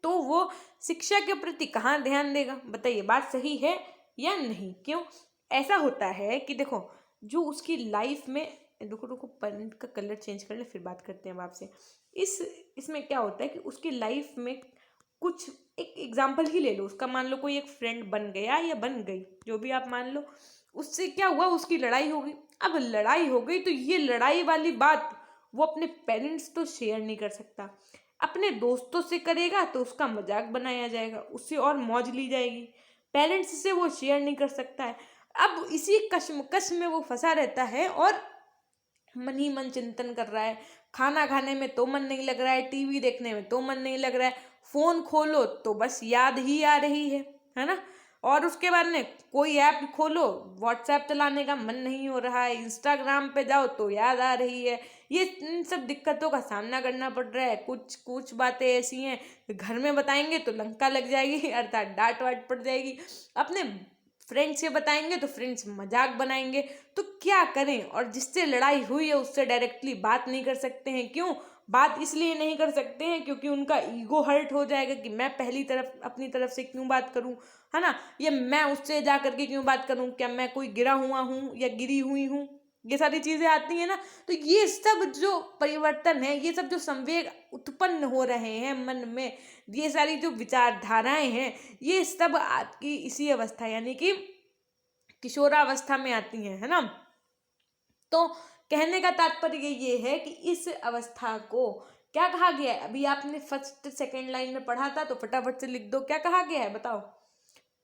तो वो शिक्षा के प्रति कहाँ ध्यान देगा, बताइए बात सही है या नहीं। क्यों ऐसा होता है कि देखो जो उसकी लाइफ में, रुको रुको पेरेंट का कलर चेंज कर ले फिर बात करते हैं आपसे। इसमें क्या होता है कि उसकी लाइफ में कुछ, एक एग्जाम्पल ही ले लो उसका, मान लो कोई एक फ्रेंड बन गया या बन गई, जो भी आप मान लो, उससे क्या हुआ, उसकी लड़ाई हो गई। अब लड़ाई हो गई तो ये लड़ाई वाली बात वो अपने पेरेंट्स तो शेयर नहीं कर सकता, अपने दोस्तों से करेगा तो उसका मजाक बनाया जाएगा, उससे और मौज ली जाएगी, पेरेंट्स से वो शेयर नहीं कर सकता है। अब इसी कश्मकश में वो फंसा रहता है और मन ही मन चिंतन कर रहा है। खाना खाने में तो मन नहीं लग रहा है, टीवी देखने में तो मन नहीं लग रहा है, फोन खोलो तो बस याद ही आ रही है ना। और उसके बाद में कोई ऐप खोलो, व्हाट्सएप चलाने का मन नहीं हो रहा है, इंस्टाग्राम पे जाओ तो याद आ रही है। ये इन सब दिक्कतों का सामना करना पड़ रहा है। कुछ कुछ बातें ऐसी हैं घर में बताएंगे तो लंका लग जाएगी, अर्थात डांट वाट पड़ जाएगी। अपने फ्रेंड्स से बताएंगे तो फ्रेंड्स मजाक बनाएंगे। तो क्या करें, और जिससे लड़ाई हुई है उससे डायरेक्टली बात नहीं कर सकते हैं। क्यों बात इसलिए नहीं कर सकते हैं क्योंकि उनका ईगो हर्ट हो जाएगा कि मैं पहली तरफ अपनी तरफ से क्यों बात करूं, है ना, ये मैं उससे जा करके क्यों बात करूं, क्या मैं कोई गिरा हुआ हूं या गिरी हुई हूं, ये सारी चीजें आती हैं ना। तो ये सब जो परिवर्तन है, ये सब जो संवेग उत्पन्न हो रहे हैं मन में, ये सारी जो विचारधाराएं हैं, ये सब आपकी इसी अवस्था यानी कि किशोरावस्था में आती हैं, है ना। तो कहने का तात्पर्य ये है कि इस अवस्था को क्या कहा गया है, अभी आपने फर्स्ट सेकंड लाइन में पढ़ा था तो फटाफट से लिख दो, क्या कहा गया है बताओ,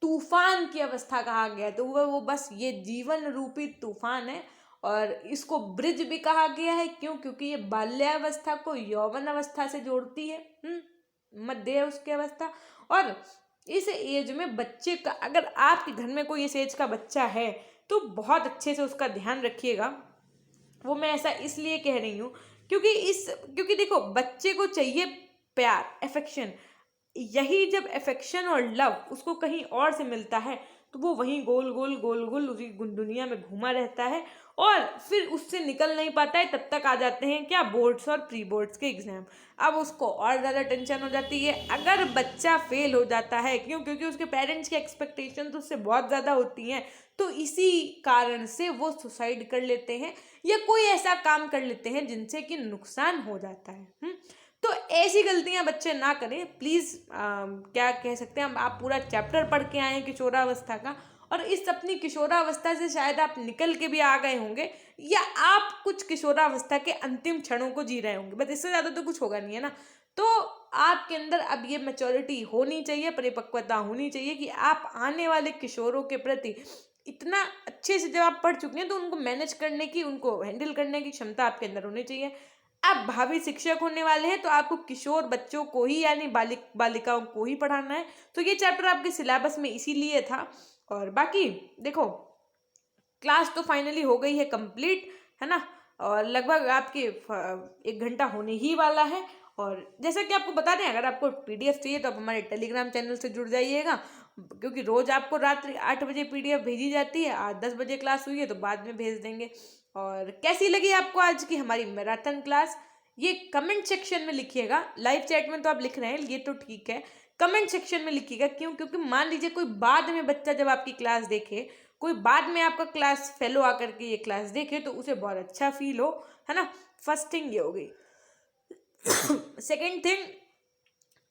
तूफान की अवस्था कहा गया है। तो वो बस ये जीवन रूपी तूफान है, और इसको ब्रिज भी कहा गया है। क्यों, क्योंकि ये बाल्यावस्था को यौवन अवस्था से जोड़ती है, मध्य है उसकी अवस्था। और इस एज में बच्चे का, अगर आपके घर में कोई इस एज का बच्चा है तो बहुत अच्छे से उसका ध्यान रखिएगा। वो मैं ऐसा इसलिए कह रही हूँ क्योंकि देखो बच्चे को चाहिए प्यार, अफेक्शन। यही जब अफेक्शन और लव उसको कहीं और से मिलता है तो वो वहीं गोल गोल गोल गोल उसी दुनिया में घूमा रहता है और फिर उससे निकल नहीं पाता है, तब तक आ जाते हैं क्या, बोर्ड्स और प्री बोर्ड्स के एग्जाम। अब उसको और ज़्यादा टेंशन हो जाती है अगर बच्चा फेल हो जाता है। क्यों? क्योंकि उसके पेरेंट्स की एक्सपेक्टेशन तो उससे बहुत ज़्यादा होती हैं, तो इसी कारण से वो सुसाइड कर लेते हैं या कोई ऐसा काम कर लेते हैं जिनसे कि नुकसान हो जाता है। तो ऐसी गलतियां बच्चे ना करें प्लीज़। क्या कह सकते हैं हम, आप पूरा चैप्टर पढ़ के आए हैं किशोरावस्था का, और इस अपनी किशोरावस्था से शायद आप निकल के भी आ गए होंगे, या आप कुछ किशोरावस्था के अंतिम क्षणों को जी रहे होंगे, बस इससे ज़्यादा तो कुछ होगा नहीं, है ना। तो आपके अंदर अब ये मैच्योरिटी होनी चाहिए, परिपक्वता होनी चाहिए कि आप आने वाले किशोरों के प्रति इतना अच्छे से जब आप पढ़ चुके हैं तो उनको मैनेज करने की, उनको हैंडल करने की क्षमता आपके अंदर होनी चाहिए। आप भावी शिक्षक होने वाले हैं तो आपको किशोर बच्चों को ही यानी बालिकाओं को ही पढ़ाना है, तो ये चैप्टर आपके सिलेबस में इसीलिए था। और बाकी देखो, क्लास तो फाइनली हो गई है कंप्लीट, है ना, और लगभग आपके 1 घंटा होने ही वाला है। और जैसा कि आपको बता दें, अगर आपको पीडीएफ चाहिए तो आप हमारे टेलीग्राम चैनल से जुड़ जाइएगा, क्योंकि रोज आपको रात्रि 8 बजे पीडीएफ भेजी जाती है। आज 10 बजे क्लास हुई है तो बाद में भेज देंगे। और कैसी लगी आपको आज की हमारी मैराथन क्लास, ये कमेंट सेक्शन में लिखिएगा। लाइव चैट में तो आप लिख रहे हैं, ये तो ठीक है, कमेंट सेक्शन में लिखिएगा। क्यों? क्योंकि मान लीजिए कोई बाद में बच्चा जब आपकी क्लास देखे, कोई बाद में आपका क्लास फेलो आकर के ये क्लास देखे, तो उसे बहुत अच्छा फील हो, है ना। फर्स्ट थिंग ये हो गई। सेकेंड थिंग,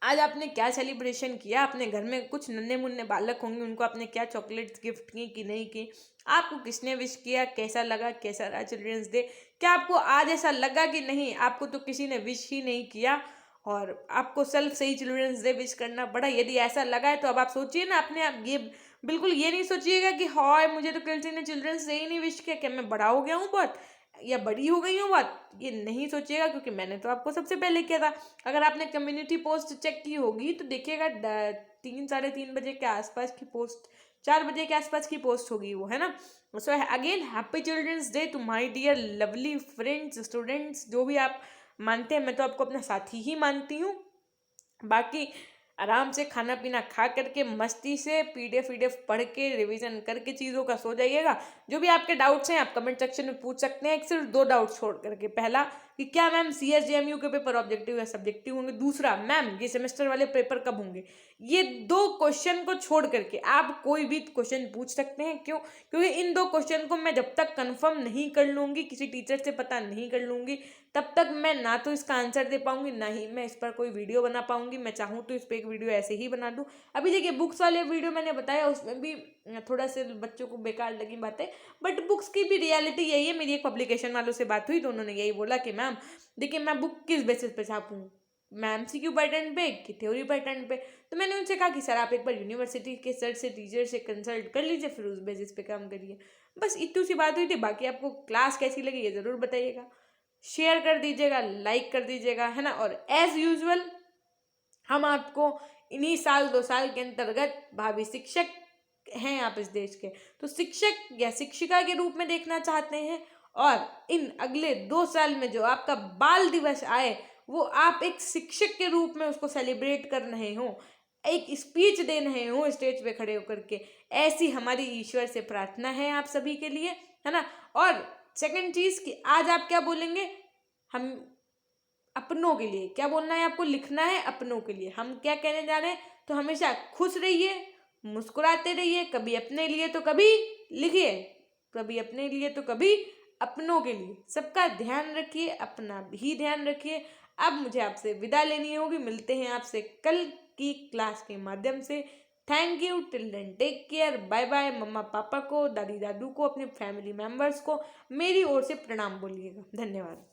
आज आपने क्या सेलिब्रेशन किया, अपने घर में कुछ नन्हे मुन्ने बालक होंगे, उनको आपने क्या चॉकलेट्स गिफ्ट की कि नहीं की, आपको किसने विश किया, कैसा लगा, कैसा रहा चिल्ड्रंस डे, क्या आपको आज ऐसा लगा कि नहीं आपको तो किसी ने विश ही नहीं किया और आपको सेल्फ से ही चिल्ड्रंस डे विश करना पड़ा। यदि ऐसा लगा है तो अब आप सोचिए ना अपने आप, ये बिल्कुल ये नहीं सोचिएगा कि हाय मुझे तो किसी ने चिल्ड्रंस डे ही नहीं विश किया, क्या मैं बड़ा हो गया हूँ बहुत या बड़ी हो गई हूँ बहुत, ये नहीं सोचिएगा, क्योंकि मैंने तो आपको सबसे पहले किया था। अगर आपने कम्युनिटी पोस्ट चेक की होगी तो देखिएगा 3-3:30 बजे के आसपास की पोस्ट, 4 बजे के आसपास की पोस्ट होगी वो, है ना। So again happy children's day to my dear lovely friends, students, जो भी आप मानते हैं, मैं तो आपको अपना साथी ही मानती हूँ। बाकी आराम से खाना पीना खा करके मस्ती से पीडीएफ पढ़ के रिवीजन करके चीज़ों का सो जाइएगा। जो भी आपके डाउट्स हैं आप कमेंट सेक्शन में पूछ सकते हैं, सिर्फ 2 डाउट्स छोड़ करके। पहला कि क्या मैम CSJMU के पेपर ऑब्जेक्टिव या सब्जेक्टिव होंगे, दूसरा मैम ये सेमेस्टर वाले पेपर कब होंगे। ये 2 क्वेश्चन को छोड़ करके आप कोई भी क्वेश्चन पूछ सकते हैं। क्यों? क्योंकि इन 2 क्वेश्चन को मैं जब तक कंफर्म नहीं कर लूँगी, किसी टीचर से पता नहीं कर लूँगी, तब तक मैं ना तो इसका आंसर दे पाऊंगी, ना ही मैं इस पर कोई वीडियो बना पाऊंगी। मैं चाहूँ तो इस पर एक वीडियो ऐसे ही बना दूँ। अभी देखिए बुक्स वाले वीडियो मैंने बताया, उसमें भी थोड़ा से बच्चों को बेकार लगी बातें, बट बुक्स की भी रियलिटी यही है। मेरी एक पब्लिकेशन वालों से बात हुई तो उन्होंने यही बोला कि मैम देखिए मैं बुक किस बेसिस पे छापूँ, मैम MCQ पैटर्न पे कि थ्योरी पैटर्न पे। तो मैंने उनसे कहा कि सर आप एक बार यूनिवर्सिटी के सर से, टीचर से कंसल्ट कर लीजिए, फिर उस बेसिस पे काम करिए। बस इतनी सी बात हुई थी। बाकी आपको क्लास कैसी लगी ये ज़रूर बताइएगा, शेयर कर दीजिएगा, लाइक कर दीजिएगा, है ना। और एज यूजुअल हम आपको इन्हीं 1-2 साल के अंतर्गत भावी शिक्षक हैं आप इस देश के, तो शिक्षक या शिक्षिका के रूप में देखना चाहते हैं। और इन अगले 2 साल में जो आपका बाल दिवस आए, वो आप एक शिक्षक के रूप में उसको सेलिब्रेट कर रहे हो, एक स्पीच दे रहे हो स्टेज पे खड़े होकर के, ऐसी हमारी ईश्वर से प्रार्थना है आप सभी के लिए, है ना। और सेकंड चीज कि आज आप क्या बोलेंगे, हम अपनों के लिए क्या बोलना है, आपको लिखना है अपनों के लिए। हम क्या कहने जा रहे हैं, तो हमेशा खुश रहिए, मुस्कुराते रहिए, कभी अपने लिए तो कभी लिखिए, कभी अपने लिए तो कभी अपनों के लिए। सबका ध्यान रखिए, अपना भी ध्यान रखिए। अब मुझे आपसे विदा लेनी होगी, मिलते हैं आपसे कल की क्लास के माध्यम से। Thank you, till then take care, bye bye. मम्मा पापा को, दादी दादू को, अपने फैमिली मेम्बर्स को मेरी ओर से प्रणाम बोलिएगा। धन्यवाद।